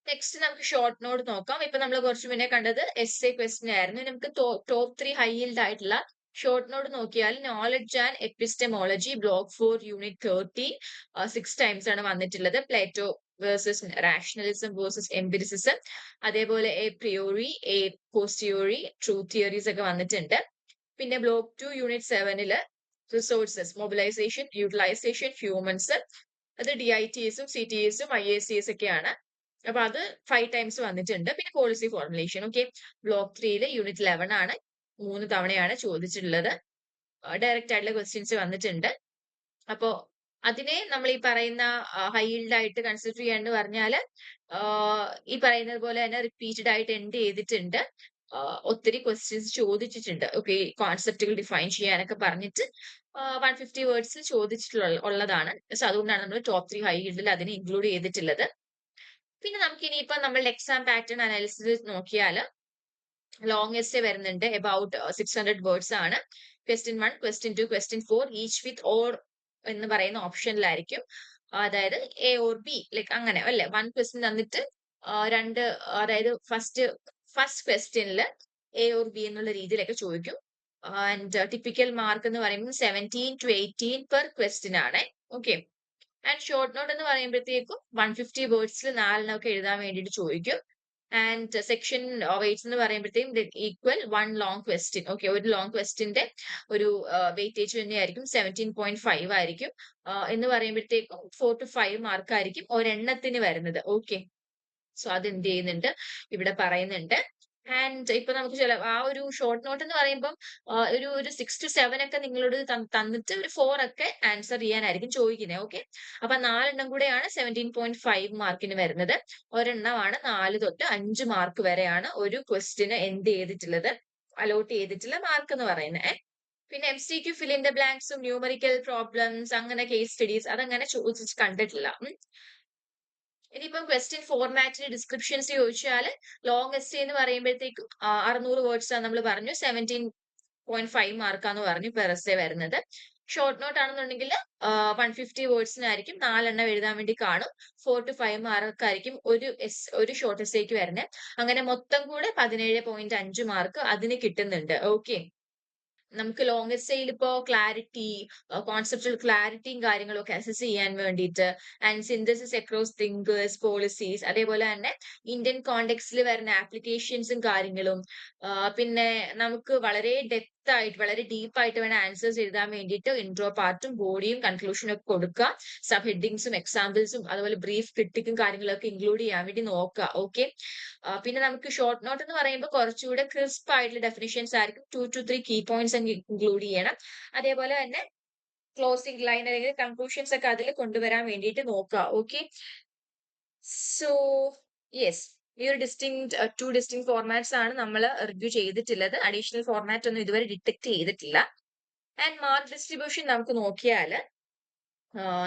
നെക്സ്റ്റ് നമുക്ക് ഷോർട്ട് നോട്ട് നോക്കാം. ഇപ്പൊ നമ്മൾ കുറച്ച് മുന്നേ കണ്ടത് എസ് എ ക്വസ്റ്റ്യൻ ആയിരുന്നു. ഇനി നമുക്ക് ടോപ്പ് 3 ഹൈ yield ആയിട്ടുള്ള ഷോർട്ട് നോട്ട് നോക്കിയാൽ knowledge and epistemology block 4 unit 30 6 times ആണ് വന്നിട്ടുള്ളത്. Plato versus rationalism versus empiricism, അതേപോലെ a priori, a posteriori, truth theories ഒക്കെ വന്നിട്ടുണ്ട്. പിന്നെ block 2 unit 7 resources, mobilisation, utilisation, humans, അത് ഡി ഐ ടി എസും സി ടി എസും ഐ എ സി എസ് ഒക്കെയാണ്. അപ്പൊ അത് 5 ടൈംസ് വന്നിട്ടുണ്ട്. പിന്നെ policy formulation. Okay, block 3 unit 11 ആണ്, 3 തവണയാണ് ചോദിച്ചിട്ടുള്ളത്. ഡയറക്റ്റ് ആയിട്ടുള്ള ക്വസ്റ്റ്യൻസ് വന്നിട്ടുണ്ട്. അപ്പോ അതിനെ നമ്മൾ ഈ പറയുന്ന ഹൈ yield ആയിട്ട് കൺസിഡർ ചെയ്യാന്ന് പറഞ്ഞാല് ഈ പറയുന്നത് പോലെ തന്നെ റിപ്പീറ്റഡ് ആയിട്ട് എൻഡ് ചെയ്തിട്ടുണ്ട്. ഒത്തിരി ക്വസ്റ്റ്യൻസ് ചോദിച്ചിട്ടുണ്ട്. ഓക്കെ, കോൺസെപ്റ്റുകൾ ഡിഫൈൻ ചെയ്യാനൊക്കെ പറഞ്ഞിട്ട് 150 വേർഡ്സിൽ ചോദിച്ചിട്ടുള്ളതാണ്. സോ അതുകൊണ്ടാണ് നമ്മൾ ടോപ്പ് 3 ഹൈ yieldൽ അതിനെ ഇൻക്ലൂഡ് ചെയ്തിട്ടുള്ളത്. പിന്നെ നമുക്ക് ഇനിയിപ്പോ നമ്മളുടെ എക്സാം പാറ്റേൺ അനാലിസിസ് നോക്കിയാൽ ലോങ് എസ്സേ വരുന്നുണ്ട്. അബൌട്ട് 600 വേർഡ്സ് ആണ്. Question 1, question 2, question 4 each with or എന്ന് പറയുന്ന ഓപ്ഷനിലായിരിക്കും. അതായത് എ ഓർ ബി ലൈക്ക് അങ്ങനെ അല്ലെ. 1 ക്വസ്റ്റ്യൻ തന്നിട്ട് രണ്ട്, അതായത് ഫസ്റ്റ് ക്വസ്റ്റ്യനിൽ എ ഓർ ബി എന്നുള്ള രീതിയിലൊക്കെ ചോദിക്കും. ആൻഡ് ടിപ്പിക്കൽ മാർക്ക് എന്ന് പറയുമ്പോൾ 17 to 18 പെർ ക്വസ്റ്റ്യൻ ആണ്. ഓക്കെ, ആൻഡ് ഷോർട്ട് നോട്ട് എന്ന് പറയുമ്പോഴത്തേക്കും 150 വേർഡ്സിൽ 4 എഴുതാൻ വേണ്ടിയിട്ട് ചോദിക്കും. ആൻഡ് സെക്ഷൻ വെയിറ്റ്സ് എന്ന് പറയുമ്പോഴത്തേക്കും ഈക്വൽ 1 ലോങ് ക്വസ്റ്റ്യൻ. ഓക്കെ, ഒരു ലോങ് ക്വസ്റ്റ്യന്റെ ഒരു വെയിറ്റേജ് തന്നെയായിരിക്കും 17.5 ആയിരിക്കും. എന്ന് പറയുമ്പോഴത്തേക്കും 4 to 5 മാർക്ക് ആയിരിക്കും ഒരെണ്ണത്തിന് വരുന്നത്. ഓക്കെ, സോ അത് എന്ത് ചെയ്യുന്നുണ്ട് ഇവിടെ പറയുന്നുണ്ട്. ആൻഡ് ഇപ്പൊ നമുക്ക് ആ ഒരു ഷോർട്ട് നോട്ട് എന്ന് പറയുമ്പോൾ ഒരു 6 to 7 ഒക്കെ നിങ്ങളോട് തന്നിട്ട് ഒരു 4 ഒക്കെ ആൻസർ ചെയ്യാനായിരിക്കും ചോദിക്കുന്നത്. ഓക്കെ, അപ്പൊ 4 കൂടെയാണ് 17.5 മാർക്കിന് വരുന്നത്. ഒരെണ്ണമാണ് 4 തൊട്ട് 5 മാർക്ക് വരെയാണ് ഒരു ക്വസ്റ്റിന് എന്ത് ചെയ്തിട്ടുള്ളത്, അലോട്ട് ചെയ്തിട്ടുള്ള മാർക്ക് എന്ന് പറയുന്നത്. പിന്നെ MCQ ഫിൽ ഇൻ ദ ബ്ലാങ്ക്സും ന്യൂമറിക്കൽ പ്രോബ്ലംസ് അങ്ങനെ കേസ് സ്റ്റഡീസ് അതങ്ങനെ ചോദിച്ച് കണ്ടിട്ടില്ല. ഇനിയിപ്പം ക്വസ്റ്റ്യൻ ഫോർമാറ്റിന്റെ ഡിസ്ക്രിപ്ഷൻസ് ചോദിച്ചാൽ ലോങ് എസ്സേ എന്ന് പറയുമ്പോഴത്തേക്കും 600 വേർഡ്സ് ആണ് നമ്മൾ പറഞ്ഞു. 17.5 മാർക്കാന്ന് പറഞ്ഞു പെർ എസ്സേ വരുന്നത്. ഷോർട്ട് നോട്ട് ആണെന്നുണ്ടെങ്കിൽ 150 വേർഡ്സിനായിരിക്കും 4 എഴുതാൻ വേണ്ടി കാണും. 4 to 5 മാർക്കായിരിക്കും ഒരു ഷോർട്ട് എസ്സേക്ക് വരുന്നത്. അങ്ങനെ മൊത്തം കൂടെ 17.5 മാർക്ക് അതിന് കിട്ടുന്നുണ്ട്. ഓക്കെ, നമുക്ക് ലോങ് എസ്സേയിൽ ഇപ്പോ ക്ലാരിറ്റി, കോൺസെപ്റ്റുവൽ ക്ലാരിറ്റിയും കാര്യങ്ങളും ഒക്കെ അസസ് ചെയ്യാൻ വേണ്ടിയിട്ട്, and synthesis across thinkers, policies, അതേപോലെ തന്നെ ഇന്ത്യൻ കോണ്ടെക്സ്റ്റിൽ വരുന്ന ആപ്ലിക്കേഷൻസും കാര്യങ്ങളും, പിന്നെ നമുക്ക് വളരെ ഡെപ്ത് ആയിട്ട് വളരെ ഡീപ്പ് ആയിട്ട് വേണം ആൻസേഴ്സ് എഴുതാൻ വേണ്ടിയിട്ട് ഇൻട്രോ പാർട്ടും ബോഡിയും കൺക്ലൂഷനും ഒക്കെ കൊടുക്കുക. സബ് ഹെഡിങ്സും എക്സാമ്പിൾസും അതുപോലെ ബ്രീഫ് ക്രിട്ടിക്കും കാര്യങ്ങളൊക്കെ ഇൻക്ലൂഡ് ചെയ്യാൻ വേണ്ടി നോക്കുക. ഓക്കെ, പിന്നെ നമുക്ക് ഷോർട്ട് നോട്ട് എന്ന് പറയുമ്പോൾ കുറച്ചുകൂടെ ക്രിസ്പ് ആയിട്ടുള്ള ഡെഫിനിഷൻസ് ആയിരിക്കും. 2 to 3 കീ പോയിന്റ്സ് ഇൻക്ലൂഡ് ചെയ്യണം. അതേപോലെ തന്നെ ക്ലോസിംഗ് ലൈൻ അല്ലെങ്കിൽ കൺക്ലൂഷൻസ് ഒക്കെ അതിൽ കൊണ്ടുവരാൻ വേണ്ടിയിട്ട് നോക്കുക. ഓക്കെ, സോ യെസ്, ഈ ഒരു ടു ഡിസ്റ്റിങ് ഫോർമാറ്റ്സ് ആണ് നമ്മൾ റിവ്യൂ ചെയ്തിട്ടുള്ളത്. അഡീഷണൽ ഫോർമാറ്റ് ഒന്നും ഇതുവരെ ഡിറ്റക്ട് ചെയ്തിട്ടില്ല. ആൻഡ് മാർക്ക് ഡിസ്ട്രിബ്യൂഷൻ നമുക്ക് നോക്കിയാൽ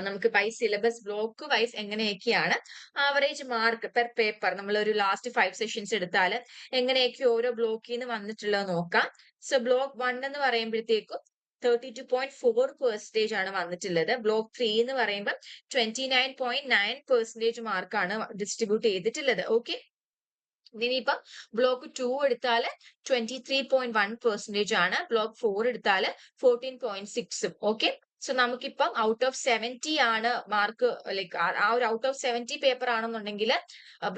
നമുക്ക് ബൈ സിലബസ് ബ്ലോക്ക് വൈസ് എങ്ങനെയൊക്കെയാണ് ആവറേജ് മാർക്ക് പെർ പേപ്പർ നമ്മൾ ഒരു ലാസ്റ്റ് 5 സെഷൻസ് എടുത്താൽ എങ്ങനെയൊക്കെ ഓരോ ബ്ലോക്കിൽ നിന്ന് വന്നിട്ടുള്ളത് നോക്കാം. സോ ബ്ലോക്ക് 1 എന്ന് പറയുമ്പോഴത്തേക്കും 32.4% ആണ് വന്നിട്ടുള്ളത്. ബ്ലോക്ക് 3 എന്ന് പറയുമ്പോൾ 29.9% മാർക്കാണ് ഡിസ്ട്രിബ്യൂട്ട് ചെയ്തിട്ടുള്ളത്. ഓക്കെ, ഇനിയിപ്പം ബ്ലോക്ക് 2 എടുത്താൽ 23.1% ആണ്. ബ്ലോക്ക് 4 എടുത്താൽ 14.6. ഓക്കെ, സോ നമുക്കിപ്പം ഔട്ട് ഓഫ് 70 ആണ് മാർക്ക്, ലൈക്ക് ആ ഒരു ഔട്ട് ഓഫ് 70 പേപ്പർ ആണെന്നുണ്ടെങ്കിൽ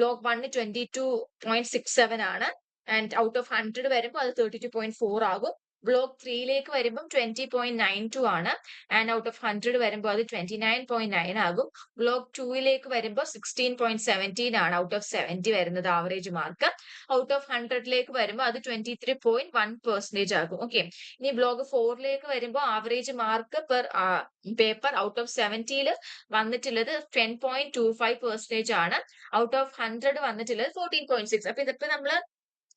ബ്ലോക്ക് 1 22.67 ആണ്. ആൻഡ് ഔട്ട് ഓഫ് 100 വരുമ്പോൾ അത് 32.4 ആകും. ബ്ലോക്ക് 3ലേക്ക് വരുമ്പോൾ 20.92 ആണ്. ആൻഡ് ഔട്ട് ഓഫ് 100 വരുമ്പോൾ അത് 29.9 ആകും. ബ്ലോക്ക് 2ലേക്ക് വരുമ്പോൾ 16.17 ആണ് ഔട്ട് ഓഫ് 70 വരുന്നത് ആവറേജ് മാർക്ക്. ഔട്ട് ഓഫ് 100ലേക്ക് വരുമ്പോൾ അത് 23.1% ആകും. ഓക്കെ, ഇനി ബ്ലോക്ക് 4ലേക്ക് വരുമ്പോൾ average mark per paper out of 70യിൽ വന്നിട്ടുള്ളത് 10.25% ആണ്. ഔട്ട് ഓഫ് 100 വന്നിട്ടുള്ളത് 14.6. അപ്പൊ ഇതൊക്കെ നമ്മൾ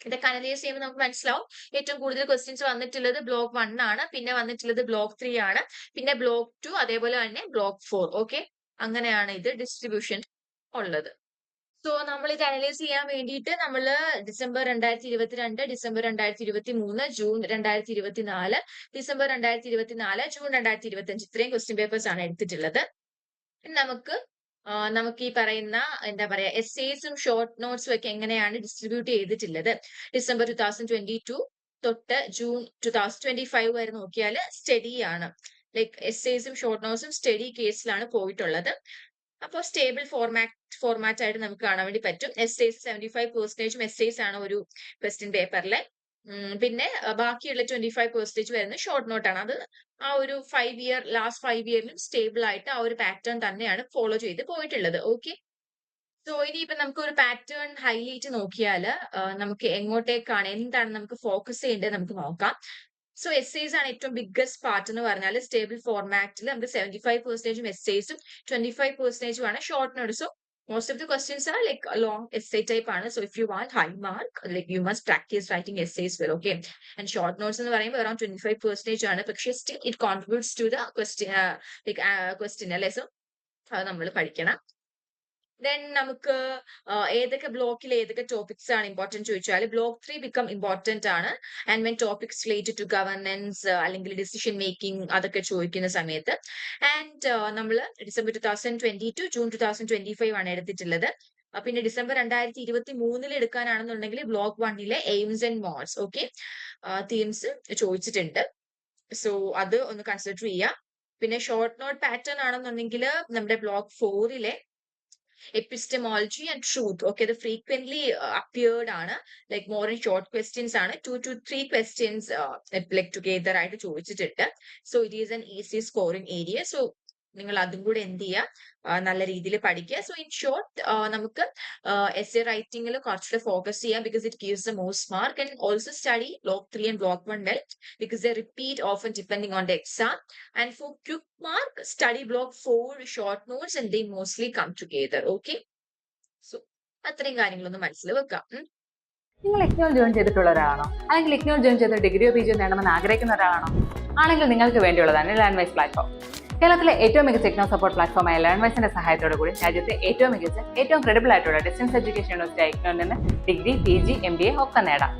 ഇതൊക്കെ അനലൈസ് ചെയ്യുമ്പോൾ നമുക്ക് മനസ്സിലാവും ഏറ്റവും കൂടുതൽ ക്വസ്റ്റ്യൻസ് വന്നിട്ടുള്ളത് ബ്ലോക്ക് 1 ആണ്, പിന്നെ വന്നിട്ടുള്ളത് ബ്ലോക്ക് 3 ആണ്, പിന്നെ ബ്ലോക്ക് 2, അതേപോലെ തന്നെ ബ്ലോക്ക് 4. ഓക്കെ, അങ്ങനെയാണ് ഇത് ഡിസ്ട്രിബ്യൂഷൻ ഉള്ളത്. സോ നമ്മൾ ഇത് അനലൈസ് ചെയ്യാൻ വേണ്ടിയിട്ട് നമ്മൾ December 2022, December 2023, June 2024, December 2024, June 2025 ഇത്രയും ക്വസ്റ്റ്യൻ പേപ്പേഴ്സ് ആണ് എടുത്തിട്ടുള്ളത്. നമുക്ക് നമുക്ക് ഈ പറയുന്ന എന്താ പറയാ എസ്സേസും ഷോർട്ട് നോട്ട്സും ഒക്കെ എങ്ങനെയാണ് ഡിസ്ട്രിബ്യൂട്ട് ചെയ്തിട്ടുള്ളത് ഡിസംബർ 2022 തൊട്ട് ജൂൺ 2025 വരെ നോക്കിയാൽ സ്റ്റഡി ആണ്. ലൈക്ക് എസ്സേസും ഷോർട്ട് നോട്ട്സും സ്റ്റഡി കേസിലാണ് പോയിട്ടുള്ളത്. അപ്പോൾ സ്റ്റേബിൾ ഫോർമാറ്റ് ആയിട്ട് നമുക്ക് കാണാൻ വേണ്ടി പറ്റും. എസ്സേസ് 75% എസ്സേസ് ആണ് ഒരു ക്വസ്റ്റ്യൻ പേപ്പറിലെ. പിന്നെ ബാക്കിയുള്ള 25% വരുന്നത് ഷോർട്ട് നോട്ട് ആണ്. അത് ആ ഒരു ലാസ്റ്റ് 5 ഇയറിലും സ്റ്റേബിൾ ആയിട്ട് ആ ഒരു പാറ്റേൺ തന്നെയാണ് ഫോളോ ചെയ്ത് പോയിട്ടുള്ളത്. ഓക്കെ, സോ ഇനിയിപ്പോ നമുക്ക് ഒരു പാറ്റേൺ ഹൈലൈറ്റ് നോക്കിയാൽ നമുക്ക് എങ്ങോട്ടേക്കാണ് എന്താണ് നമുക്ക് ഫോക്കസ് ചെയ്യേണ്ടത് നമുക്ക് നോക്കാം. സോ എസ്സേസ് ആണ് ഏറ്റവും ബിഗ്ഗസ്റ്റ് പാർട്ട് എന്ന് പറഞ്ഞാൽ സ്റ്റേബിൾ ഫോർമാറ്റിൽ നമുക്ക് 75% എസ്സേസും 25% ആണ് short നോട്ട്സും. Most of the questions are like a long essay type ആണ്. So if you want high mark, like you must practice writing essays well, okay? And short notes എന്ന് പറയുമ്പോൾ around 25% ആണ്. പക്ഷേ still it contributes to the question അല്ലേ? So അത് നമ്മൾ പഠിക്കണം. Then നമുക്ക് ഏതൊക്കെ ബ്ലോക്കിൽ ഏതൊക്കെ ടോപ്പിക്സ് ആണ് ഇമ്പോർട്ടന്റ് ചോദിച്ചാൽ ബ്ലോക്ക് 3 ബിക്കം ഇമ്പോർട്ടന്റ് ആണ്. And when topics related to governance അല്ലെങ്കിൽ ഡിസിഷൻ മേക്കിംഗ് അതൊക്കെ ചോദിക്കുന്ന സമയത്ത്. ആൻഡ് നമ്മൾ ഡിസംബർ 2022, ജൂൺ 2025 ആണ് എടുത്തിട്ടുള്ളത്. പിന്നെ ഡിസംബർ 2023 എടുക്കാനാണെന്നുണ്ടെങ്കിൽ block 1 aims and modes okay themes ചോദിച്ചിട്ടുണ്ട്. സോ അത് ഒന്ന് കൺസിഡർ ചെയ്യാം. പിന്നെ ഷോർട്ട് നോട്ട് പാറ്റേൺ ആണെന്നുണ്ടെങ്കിൽ നമ്മുടെ block 4 epistemology and truth. Okay, the frequently appeared ആണ് like more in short questions ആണ് 2 to 3 questions like together ആയിട്ട് ചോദിച്ചിട്ടുണ്ട്. So it is an easy scoring area. So നിങ്ങൾ അതും കൂടെ എന്ത് ചെയ്യുക നല്ല രീതിയിൽ പഠിക്കുക. സോ ഇൻ ഷോർട്ട് നമുക്ക് എസ്സേ റൈറ്റിംഗിൽ കുറച്ചുകൂടെ ഫോക്കസ് ചെയ്യാം because it gives the most mark. And also study block 3 and block 1 well because they repeat often depending on the exam. And for quick mark, study block 4 short notes and they mostly come together. Okay, so അത്രയും കാര്യങ്ങളൊന്ന് മനസ്സിൽ വെക്കാം. നിങ്ങൾ ഇഗ്നോൾ join ചെയ്തിട്ടുള്ള ഒരാളാണോ, അല്ലെങ്കിൽ ഇഗ്നോൾ join ചെയ്ത് ഡിഗ്രിയോ പിജിയോ നേടണമെന്ന് ആഗ്രഹിക്കുന്ന ഒരാളാണോ? ആണെങ്കിൽ നിങ്ങൾക്ക് വേണ്ടിയുള്ളതാണ് ലേൺവൈസ് പ്ലാറ്റ്ഫോം. കേരളത്തിലെ ഏറ്റവും മികച്ച ഇഗ്നോ സപ്പോർട്ട് പ്ലാറ്റ്ഫോമായ ലേൺവൈസിന്റെ സഹായത്തോടു കൂടി രാജ്യത്തെ ഏറ്റവും മികച്ച ഏറ്റവും ക്രെഡിബിൾ ആയിട്ടുള്ള ഡിസ്റ്റൻസ് എഡ്യൂക്കേഷൻ യൂണിവേഴ്സിറ്റി ഇഗ്നോയിൽ നിന്ന് ഡിഗ്രി, PG, MBA ഒക്കെ നേടാം.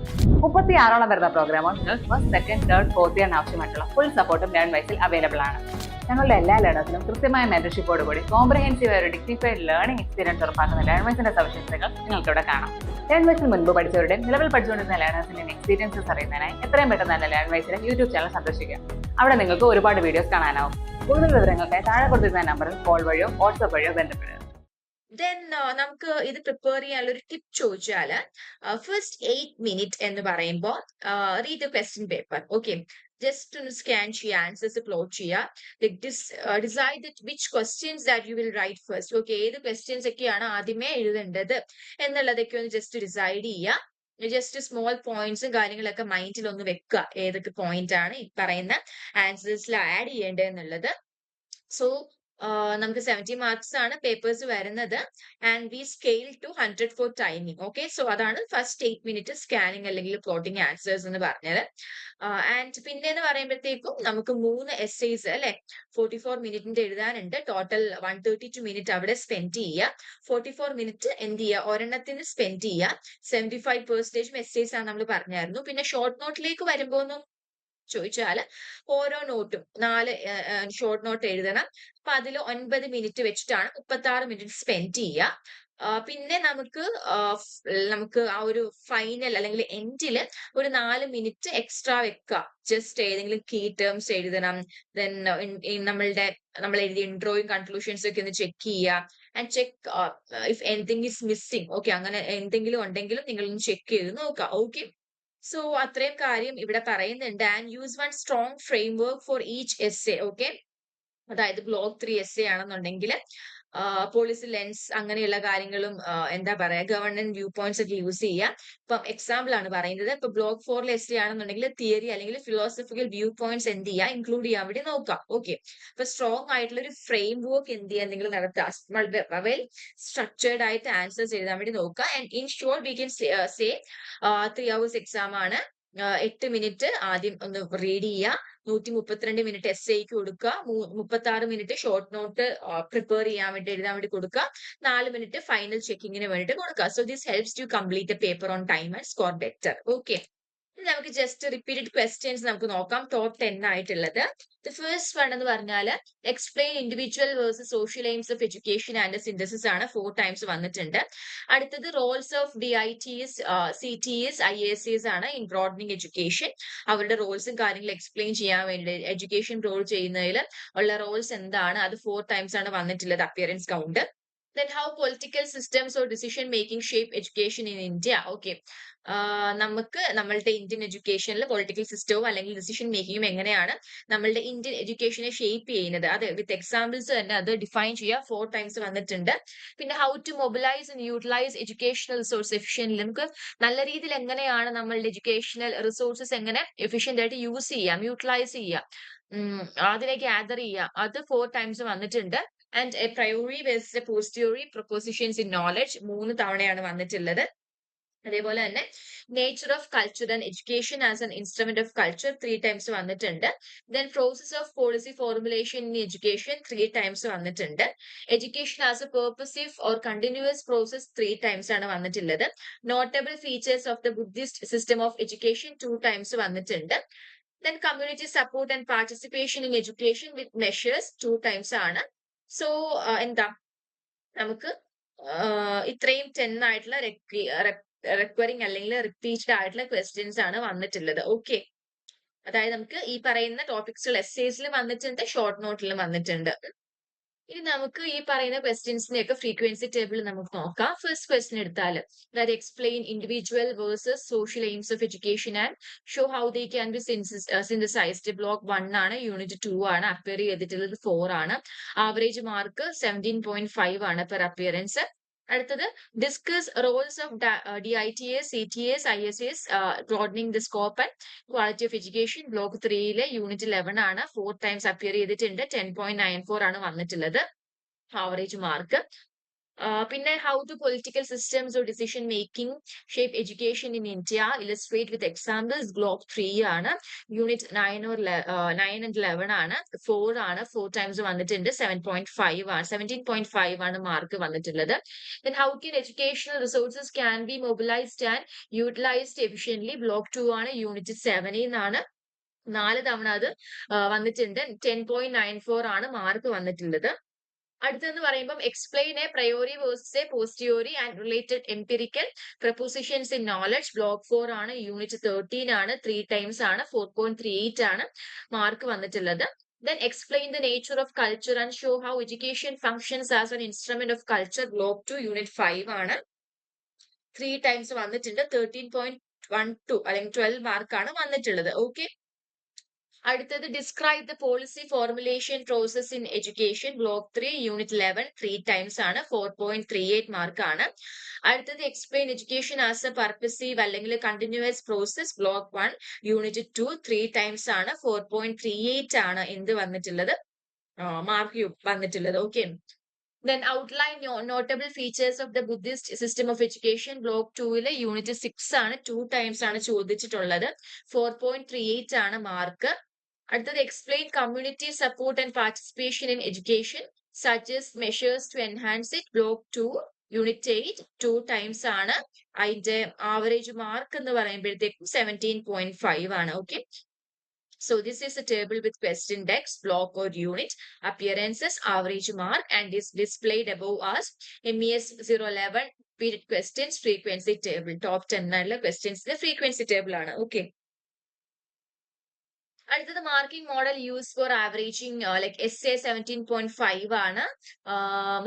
36 വരുന്ന പ്രോഗ്രാമുകൾ നിങ്ങൾക്ക് ഫസ്റ്റ്, സെക്കൻഡ്, തേർഡ്, ഫോർത്ത് ഇയറിന് ആവശ്യമായിട്ടുള്ള ഫുൾ സപ്പോർട്ടും ലേൺവൈസിൽ അവൈലബിൾ ആണ്. ഞങ്ങളുടെ എല്ലാ ലേണേഴ്സിനും കൃത്യമായ മെന്റർഷിപ്പോടുകൂടി കോംപ്രഹെൻസീവ് ഒരു ഡിഗ്നിഫൈഡ് ലേണിംഗ് എക്സ്പീരിയൻസ് ഉറപ്പാക്കുന്ന ലേൺവൈസിന്റെ സവിശേഷതകൾ നിങ്ങൾക്ക് ഇവിടെ കാണാം. ലേൺവൈസിൽ മുൻപ് പഠിച്ചവരുടെയും നിലവിൽ പഠിച്ചുകൊണ്ടിരുന്ന ലേണേഴ്സിന്റെയും എക്സ്പീരിയൻസസ് അറിയുന്നതിനായി എത്രയും പെട്ടെന്ന് തന്നെ ലേൺവൈസിലെ യൂട്യൂബ് ചാനൽ സന്ദർശിക്കുക. അവിടെ നിങ്ങൾക്ക് ഒരുപാട് വീഡിയോസ് കാണാനാവും. കൂടുതൽ വിവരങ്ങൾക്കായി താഴെ കൊടുത്തിരുന്ന നമ്പറിൽ കോൾ വഴിയോ വാട്സ്ആപ്പ് വഴിയോ ബന്ധപ്പെടുക. ദെൻ നമുക്ക് ഇത് പ്രിപ്പയർ ചെയ്യാനുള്ള ഒരു ടിപ്പ് ചോദിച്ചാല് ഫസ്റ്റ് 8 minutes എന്ന് പറയുമ്പോൾ read the question paper. Okay, just ഒന്ന് സ്കാൻ ചെയ്യുക, ആൻസേഴ്സ് പ്ലോട്ട് ചെയ്യുക, decide which questions that you will write first. Okay, ഏത് ക്വസ്റ്റ്യൻസ് ഒക്കെയാണ് ആദ്യമേ എഴുതേണ്ടത് എന്നുള്ളതൊക്കെ ഒന്ന് ജസ്റ്റ് ഡിസൈഡ് ചെയ്യുക. ജസ്റ്റ് സ്മോൾ പോയിന്റ്സും കാര്യങ്ങളൊക്കെ മൈൻഡിൽ ഒന്ന് വെക്കുക, ഏതൊക്കെ പോയിന്റ് ആണ് ഈ പറയുന്ന ആൻസേഴ്സിൽ ആഡ് ചെയ്യേണ്ടത് എന്നുള്ളത്. സോ നമുക്ക് 70 മാർക്സ് ആണ് പേപ്പേഴ്സ് വരുന്നത്. And we scale to 100 for timing. Okay, so അതാണ് ഫസ്റ്റ് 8 minutes സ്കാനിങ് അല്ലെങ്കിൽ പ്ലോട്ടിങ് ആൻസേഴ്സ് എന്ന് പറഞ്ഞത്. ആൻഡ് പിന്നെ എന്ന് പറയുമ്പോഴത്തേക്കും നമുക്ക് 3 essays അല്ലെ 44 minute എഴുതാനുണ്ട്. ടോട്ടൽ 132 minute അവിടെ സ്പെൻഡ് ചെയ്യുക. 44 minute എന്ത് ചെയ്യുക, ഒരെണ്ണത്തിന് സ്പെൻഡ് ചെയ്യുക. 75% essays ആണ് നമ്മൾ പറഞ്ഞായിരുന്നു. പിന്നെ ഷോർട്ട് നോട്ടിലേക്ക് വരുമ്പോൾ ചോദിച്ചാൽ ഓരോ നോട്ടും 4 ഷോർട്ട് നോട്ട് എഴുതണം. അപ്പൊ അതിൽ 9 minute വെച്ചിട്ടാണ് 36 minute സ്പെൻഡ് ചെയ്യുക. പിന്നെ നമുക്ക് ആ ഒരു ഫൈനൽ അല്ലെങ്കിൽ എൻഡിൽ ഒരു 4 minute എക്സ്ട്രാ വെക്കുക. ജസ്റ്റ് ഏതെങ്കിലും കീ ടേംസ് എഴുതണം. ദെൻ നമ്മൾ എഴുതിയ ഇൻട്രോയും കൺക്ലൂഷൻസും ഒക്കെ ഒന്ന് ചെക്ക് ചെയ്യുക. And check if anything is missing. Okay, അങ്ങനെ എന്തെങ്കിലും ഉണ്ടെങ്കിലും നിങ്ങൾ ഒന്ന് ചെക്ക് ചെയ്ത് നോക്കുക. ഓക്കെ, സോ അത്രയും കാര്യം ഇവിടെ പറയുന്നുണ്ട്. And use one strong frame work for each essay. Okay, അതായത് ബ്ലോക്ക് 3 എസ്സേ ആണെന്നുണ്ടെങ്കിൽ പോളിസി ലെൻസ് അങ്ങനെയുള്ള കാര്യങ്ങളും എന്താ പറയാ ഗവർണൻസ് വ്യൂ പോയിന്റ്സ് ഒക്കെ യൂസ് ചെയ്യുക. ഇപ്പം എക്സാമ്പിൾ ആണ് പറയുന്നത്. ഇപ്പൊ ബ്ലോക്ക് 4 എസ്സേ ആണെന്നുണ്ടെങ്കിൽ തിയറി അല്ലെങ്കിൽ ഫിലോസഫിക്കൽ വ്യൂ പോയിന്റ്സ് എന്ത് ചെയ്യുക, ഇൻക്ലൂഡ് ചെയ്യാൻ വേണ്ടി നോക്കാം. ഓക്കെ, അപ്പൊ സ്ട്രോങ് ആയിട്ടുള്ള ഒരു ഫ്രെയിം വർക്ക് എന്ത് ചെയ്യുക നിങ്ങൾ നടത്തുക. വെൽ സ്ട്രക്ചേർഡ് ആയിട്ട് ആൻസേഴ്സ് എഴുതാൻ വേണ്ടി നോക്കുക. And in short we can say 3 hours exam ആണ്. 8 മിനിറ്റ് ആദ്യം ഒന്ന് റീഡ് ചെയ്യുക, 132 മിനിറ്റ് എസ്സേക്ക് കൊടുക്കുക, 36 മിനിറ്റ് ഷോർട്ട് നോട്ട് പ്രിപ്പയർ ചെയ്യാൻ വേണ്ടി എഴുതാൻ വേണ്ടി കൊടുക്കുക, 4 മിനിറ്റ് ഫൈനൽ ചെക്കിങ്ങിന് വേണ്ടിയിട്ട് കൊടുക്കുക. So this helps to complete a paper on time and score better. Okay, നമുക്ക് ജസ്റ്റ് റിപ്പീറ്റഡ് ക്വസ്റ്റ്യൻസ് നമുക്ക് നോക്കാം. ടോപ്പ് 10 ആയിട്ടുള്ളത്. ദ ഫസ്റ്റ് വൺ എന്ന് പറഞ്ഞാൽ explain individual versus social AIIMS of education and synthesis ആണ്, 4 ടൈംസ് വന്നിട്ടുണ്ട്. അടുത്തത് Rolls of DITs, CTs, IACs ആണ് ഇൻ ബ്രോഡനിങ് എഡ്യൂക്കേഷൻ. അവരുടെ റോൾസും കാര്യങ്ങളും എക്സ്പ്ലെയിൻ ചെയ്യാൻ വേണ്ടി എഡ്യൂക്കേഷൻ റോൾ ചെയ്യുന്നതിൽ ഉള്ള റോൾസ് എന്താണ്, അത് 4 ടൈംസ് ആണ് വന്നിട്ടുള്ളത് appearance count. Then how political systems or decision making shape education in India. Okay. നമുക്ക് നമ്മളുടെ ഇന്ത്യൻ എഡ്യൂക്കേഷനിൽ പൊളിറ്റിക്കൽ സിസ്റ്റവും അല്ലെങ്കിൽ ഡിസിഷൻ മേക്കിങ്ങും എങ്ങനെയാണ് നമ്മളുടെ ഇന്ത്യൻ എഡ്യൂക്കേഷനെ ഷേപ്പ് ചെയ്യുന്നത്, അത് വിത്ത് എക്സാമ്പിൾസ് തന്നെ അത് ഡിഫൈൻ ചെയ്യുക, 4 ടൈംസ് വന്നിട്ടുണ്ട്. പിന്നെ how to mobilise and utilise educational resource efficient. നമുക്ക് നല്ല രീതിയിൽ എങ്ങനെയാണ് നമ്മളുടെ എഡ്യൂക്കേഷണൽ റിസോഴ്സസ് എങ്ങനെ എഫിഷ്യന്റ് ആയിട്ട് യൂസ് ചെയ്യാം, യൂട്ടിലൈസ് ചെയ്യാം, അതിനെ ഗ്യാദർ ചെയ്യാം, അത് 4 ടൈംസ് വന്നിട്ടുണ്ട്. And a priori versus a posteriori propositions in knowledge 3 തവണയാണ് വന്നിട്ടുള്ളത്. അതേപോലെ തന്നെ nature of culture and education as an instrument of culture 3 times വന്നിട്ടുണ്ട്. Then process of policy formulation in education 3 times വന്നിട്ടുണ്ട്. Education as a purposive or continuous process 3 times ആണ് വന്നിട്ടുള്ളത്. Notable features of the Buddhist system of education 2 times വന്നിട്ടുണ്ട്. Then community support and participation in education with measures 2 times ആണ്. So എന്താ നമുക്ക് ഇത്രയും 10 ആയിട്ടുള്ള requiring അല്ലെങ്കിൽ റിപ്പീറ്റഡ് ആയിട്ടുള്ള ക്വസ്റ്റ്യൻസ് ആണ് വന്നിട്ടുള്ളത്. ഓക്കെ, അതായത് നമുക്ക് ഈ പറയുന്ന ടോപ്പിക്സുകൾ എസ്സേസിൽ വന്നിട്ടുണ്ട്, ഷോർട്ട് നോട്ടിലും വന്നിട്ടുണ്ട്. ഇനി നമുക്ക് ഈ പറയുന്ന ക്വസ്റ്റ്യൻസിന്റെ ഒക്കെ ഫ്രീക്വൻസി ടേബിൾ നമുക്ക് നോക്കാം. ഫസ്റ്റ് ക്വസ്റ്റ്യൻ എടുത്താൽ, അതായത് explain individual versus social AIIMS of education and show how they can be synthesised. Block 1 ആണ്, യൂണിറ്റ് 2 ആണ്, അപ്പിയർ ചെയ്തിട്ടുള്ളത് 4 ആണ്. ആവറേജ് മാർക്ക് 17.5 ആണ് പെർ അപ്പിയറൻസ്. അടുത്തത് discuss Rolls of DITs, CTs, ISAs, broadening the scope and quality of education. Block 3 unit 11 ആണ്, 4 times appear ചെയ്തിട്ടുണ്ട്, 10.94 ആണ് വന്നിട്ടുള്ളത് ആവറേജ് മാർക്ക്. പിന്നെ how to political systems or decision making shape education in India, illustrate with examples. Block 3 ആണ്, unit 9 and 11 ആണ്, 4 ആണ്, 4 times വന്നിട്ടുണ്ട്, 7.5 ആണ്, 17.5 ആണ് മാർക്ക് വന്നിട്ടുള്ളത്. Then how can educational resources can be mobilized and utilized efficiently. Block 2 ആണ്, unit 7 ആണ്, 4 തവണ അത് വന്നിട്ടുണ്ട്, 10.94 ആണ് മാർക്ക് വന്നിട്ടുള്ളത്. അടുത്തെന്ന് പറയുമ്പോൾ explain a priori versus a posteriori and related empirical propositions in knowledge. Block 4 ആണ്, യൂണിറ്റ് 13 ആണ്, 3 ടൈംസ് ആണ്, 4.38 ആണ് മാർക്ക് വന്നിട്ടുള്ളത്. Then explain the nature of culture and show how education functions as an instrument of culture. Block 2 unit 5 ആണ്, 3 times വന്നിട്ടുണ്ട്, 13.12 അല്ലെങ്കിൽ 12 മാർക്കാണ് വന്നിട്ടുള്ളത്. ഓക്കെ, അടുത്തത് describe the policy formulation process in education. Block 3 unit 11 3 times ആണ്, 4.38 മാർക്കാണ്. അടുത്തത് explain education as a purposive അല്ലെങ്കിൽ continuous process. Block 1 unit 2 3 times ആണ്, 4.38 ആണ് എന്ത് വന്നിട്ടുള്ളത് മാർക്ക് വന്നിട്ടുള്ളത്. Okay, then outline notable features of the Buddhist system of education. Block 2 unit 6 ആണ്, 2 ടൈംസ് ആണ് ചോദിച്ചിട്ടുള്ളത്, 4.38 ആണ് മാർക്ക്. അടുത്തത് explain community support and participation in education suggest measures to enhance it. Block 2 unit 8 2 times ആണ്, അതിന്റെ average mark എന്ന് പറയുമ്പോഴത്തേക്കും 17.5 ആണ്. Okay, so this is a table with question text, block or unit, appearances, average mark, and is displayed above us. MES 011 repeated questions, frequency table. Top 10 ആയിട്ടുള്ള questions frequency table ആണ്. Okay, അടുത്തത് marking model use for averaging like SA 17.5 ആണ്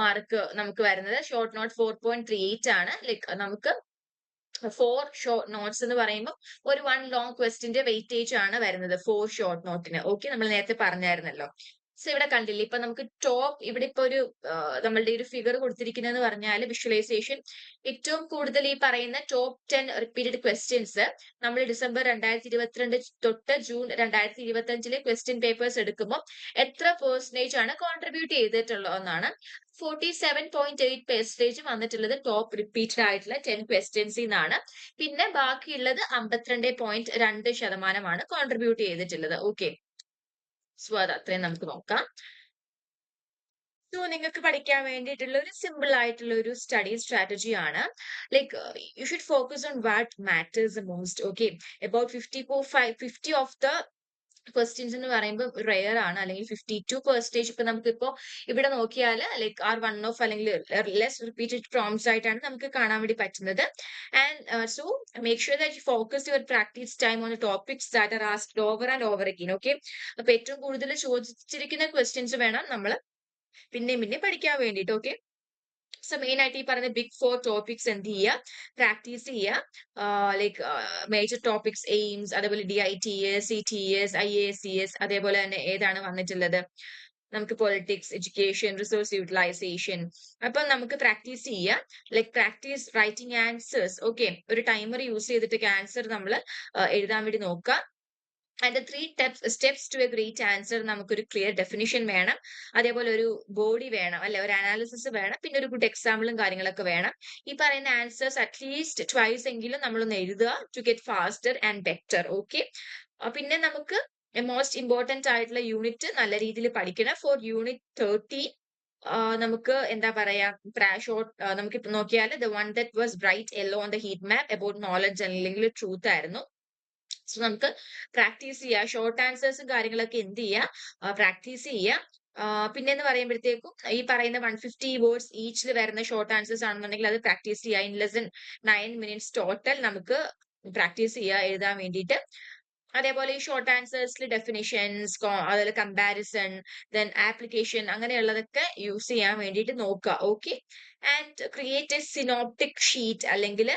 mark നമുക്ക് വരുന്നത്. Short note 4.38 ആണ്. Like നമുക്ക് 4 short notes എന്ന് പറയുമ്പോൾ ഒരു 1 ലോങ് ക്വസ്റ്റിന്റെ വെയിറ്റേജ് ആണ് വരുന്നത് 4 ഷോർട്ട് നോട്ടിന്. ഓക്കെ, നമ്മൾ നേരത്തെ പറഞ്ഞായിരുന്നല്ലോ. സോ ഇവിടെ കണ്ടില്ലേ, ഇപ്പൊ നമുക്ക് ടോപ്പ് ഇവിടെ ഇപ്പൊ ഒരു നമ്മളുടെ ഒരു ഫിഗർ കൊടുത്തിരിക്കുന്നതെന്ന് പറഞ്ഞാൽ വിഷ്വലൈസേഷൻ ഏറ്റവും കൂടുതൽ ഈ പറയുന്ന ടോപ്പ് 10 റിപ്പീറ്റഡ് ക്വസ്റ്റ്യൻസ് നമ്മൾ ഡിസംബർ 2022 തൊട്ട് ജൂൺ 2025 ക്വസ്റ്റ്യൻ പേപ്പേഴ്സ് എടുക്കുമ്പോൾ എത്ര പെർസെന്റേജ് ആണ് കോൺട്രിബ്യൂട്ട് ചെയ്തിട്ടുള്ളതെന്നാണ്. 47.8% വന്നിട്ടുള്ളത് ടോപ്പ് റിപ്പീറ്റഡ് ആയിട്ടുള്ള 10 ക്വസ്റ്റ്യൻസിൽ നിന്നാണ്. പിന്നെ ബാക്കിയുള്ളത് 52.2% കോൺട്രിബ്യൂട്ട് ചെയ്തിട്ടുള്ളത്. ഓക്കെ, സോ അത് അത്രയും നമുക്ക് നോക്കാം. സോ നിങ്ങൾക്ക് പഠിക്കാൻ വേണ്ടിയിട്ടുള്ള ഒരു സിമ്പിൾ ആയിട്ടുള്ള ഒരു സ്റ്റഡി സ്ട്രാറ്റജി ആണ്. Like you should focus on what matters most. Okay, about 50 of the questions എന്ന് പറയുമ്പോൾ റെയർ ആണ്, അല്ലെങ്കിൽ 52% ഇപ്പൊ നമുക്കിപ്പോ ഇവിടെ നോക്കിയാൽ ലൈക്ക് ആർ വൺ ഓഫ് അല്ലെങ്കിൽ ലെസ് റിപ്പീറ്റഡ് പ്രോംസ് ആയിട്ടാണ് നമുക്ക് കാണാൻ വേണ്ടി പറ്റുന്നത്. And so make sure that you focus your practice time on topics that are asked over and over again. Okay, അപ്പൊ ഏറ്റവും കൂടുതൽ ചോദിച്ചിരിക്കുന്ന ക്വസ്റ്റ്യൻസ് വേണം നമ്മൾ പിന്നെയും പിന്നെ പഠിക്കാൻ വേണ്ടിയിട്ട്. ഓക്കെ, സോ മെയിൻ ആയിട്ട് ഈ പറയുന്ന ബിഗ് 4 ടോപ്പിക്സ് എന്ത് ചെയ്യുക, പ്രാക്ടീസ് ചെയ്യുക. ലൈക്ക് മേജർ ടോപ്പിക്സ് എയിംസ്, അതേപോലെ DITS, CTS, IACS, അതേപോലെ തന്നെ ഏതാണ് വന്നിട്ടുള്ളത് നമുക്ക് പൊളിറ്റിക്സ്, എഡ്യൂക്കേഷൻ, റിസോഴ്സ് യൂട്ടിലൈസേഷൻ. അപ്പൊ നമുക്ക് പ്രാക്ടീസ് ചെയ്യാം, like practice writing answers. Okay, ഒരു ടൈമർ യൂസ് ചെയ്തിട്ട് ആൻസർ നമ്മൾ എഴുതാൻ വേണ്ടി നോക്കുക. And 3 steps to a great answer, നമുക്കൊരു ക്ലിയർ ഡെഫിനിഷൻ വേണം, അതേപോലെ ഒരു ബോഡി വേണം, അല്ലെ, ഒരു അനാലിസിസ് വേണം, പിന്നെ ഒരു ഗുഡ് എക്സാമ്പിളും കാര്യങ്ങളൊക്കെ വേണം. ഈ പറയുന്ന ആൻസേഴ്സ് അറ്റ്ലീസ്റ്റ് ട്വൈസ് എങ്കിലും നമ്മളൊന്ന് എഴുതുക to get faster and better. Okay, പിന്നെ നമുക്ക് മോസ്റ്റ് ഇമ്പോർട്ടന്റ് ആയിട്ടുള്ള യൂണിറ്റ് നല്ല രീതിയിൽ പഠിക്കണം. ഫോർ യൂണിറ്റ് 13 നമുക്ക് എന്താ പറയാ, ഷോർട്ട് നമുക്കിപ്പോ നോക്കിയാൽ the one that was bright yellow on the heat map about knowledge അല്ലെങ്കിൽ ട്രൂത്ത് ആയിരുന്നു. സോ നമുക്ക് പ്രാക്ടീസ് ചെയ്യാം, ഷോർട്ട് ആൻസേഴ്സും കാര്യങ്ങളൊക്കെ എന്ത് ചെയ്യാം, പ്രാക്ടീസ് ചെയ്യാം. പിന്നെന്ന് പറയുമ്പോഴത്തേക്കും ഈ പറയുന്ന 150 വേർഡ്സ് ഈച്ചിൽ വരുന്ന ഷോർട്ട് ആൻസേഴ്സ് ആണെന്നുണ്ടെങ്കിൽ അത് പ്രാക്ടീസ് ചെയ്യാം. ഇൻ ലെസ് 9 minutes ടോട്ടൽ നമുക്ക് പ്രാക്ടീസ് ചെയ്യാം എഴുതാൻ വേണ്ടിയിട്ട്. അതേപോലെ ഈ ഷോർട്ട് ആൻസേഴ്സിൽ ഡെഫിനിഷൻസ്, അതുപോലെ കമ്പാരിസൺ, ദെൻ ആപ്ലിക്കേഷൻ, അങ്ങനെയുള്ളതൊക്കെ യൂസ് ചെയ്യാൻ വേണ്ടിയിട്ട് നോക്കുക. Okay, and create A synoptic sheet, അല്ലെങ്കിൽ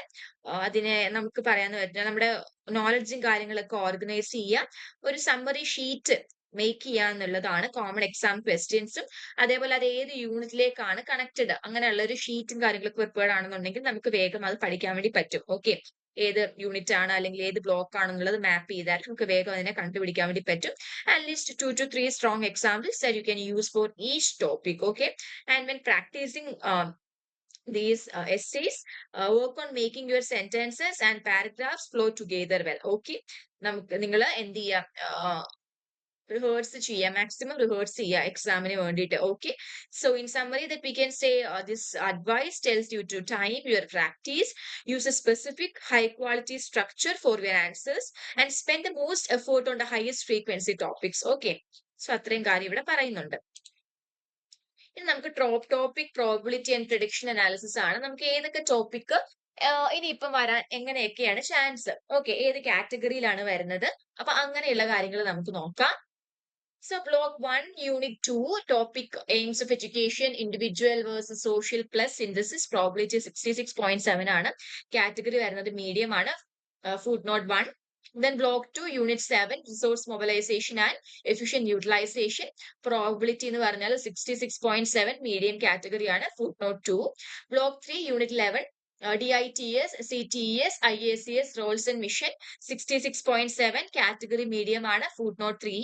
അതിനെ നമുക്ക് പറയാന്ന് പറ്റുക നമ്മുടെ നോളജും കാര്യങ്ങളൊക്കെ ഓർഗനൈസ് ചെയ്യുക, ഒരു സമ്മറി ഷീറ്റ് മേക്ക് ചെയ്യുക എന്നുള്ളതാണ് കോമൺ എക്സാം ക്വസ്റ്റ്യൻസും. അതേപോലെ അത് ഏത് യൂണിറ്റിലേക്കാണ് കണക്റ്റഡ്, അങ്ങനെയുള്ള ഒരു ഷീറ്റും കാര്യങ്ങളൊക്കെ പ്രിപ്പയർഡ് ആണെന്നുണ്ടെങ്കിൽ നമുക്ക് വേഗം അത് പഠിക്കാൻ വേണ്ടി പറ്റും. ഓക്കെ, ഏത് യൂണിറ്റ് ആണ് അല്ലെങ്കിൽ ഏത് ബ്ലോക്ക് ആണെന്നുള്ളത് മാപ്പ് ചെയ്താൽ നമുക്ക് വേഗം അതിനെ കണ്ടുപിടിക്കാൻ വേണ്ടി പറ്റും. And list 2 to 3 strong examples that you can use for each topic. Okay, and when practicing these essays, work on making your sentences and paragraphs flow together well. Okay, നമുക്ക് നിങ്ങൾ എന്ത് ചെയ്യാം, റിഹേഴ്സ് ചെയ്യാം, മാക്സിമം റിഹേഴ്സ് ചെയ്യാം എക്സാമിന് വേണ്ടിയിട്ട്. Okay, so in summary that we can say this advice tells you to time your practice, use a specific high quality structure for your answers and spend the most effort on the highest frequency topics. Okay, so അത്രയും കാര്യം ഇവിടെ പറയുന്നുണ്ട്. ഇനി നമുക്ക് topic probability and prediction analysis ആണ്. നമുക്ക് ഏതൊക്കെ topic ഇനിയിപ്പം വരാൻ എങ്ങനെയൊക്കെയാണ് ചാൻസ്, ഓക്കെ, ഏത് കാറ്റഗറിയിലാണ് വരുന്നത്, അപ്പൊ അങ്ങനെയുള്ള കാര്യങ്ങൾ നമുക്ക് നോക്കാം. So block 1, unit 2, topic aims of education, individual versus social plus synthesis, probability 66.7 ആണ്. Category വരുന്നത് medium ആണ്, footnote 1. Then block 2, unit 7, resource mobilization and efficient utilization, probability എന്ന് പറഞ്ഞാൽ 66.7, medium category ആണ്, footnote 2. Block 3, unit 11, DITS, CTES, IACS, roles and mission, 66.7, category medium ആണ്, footnote 3.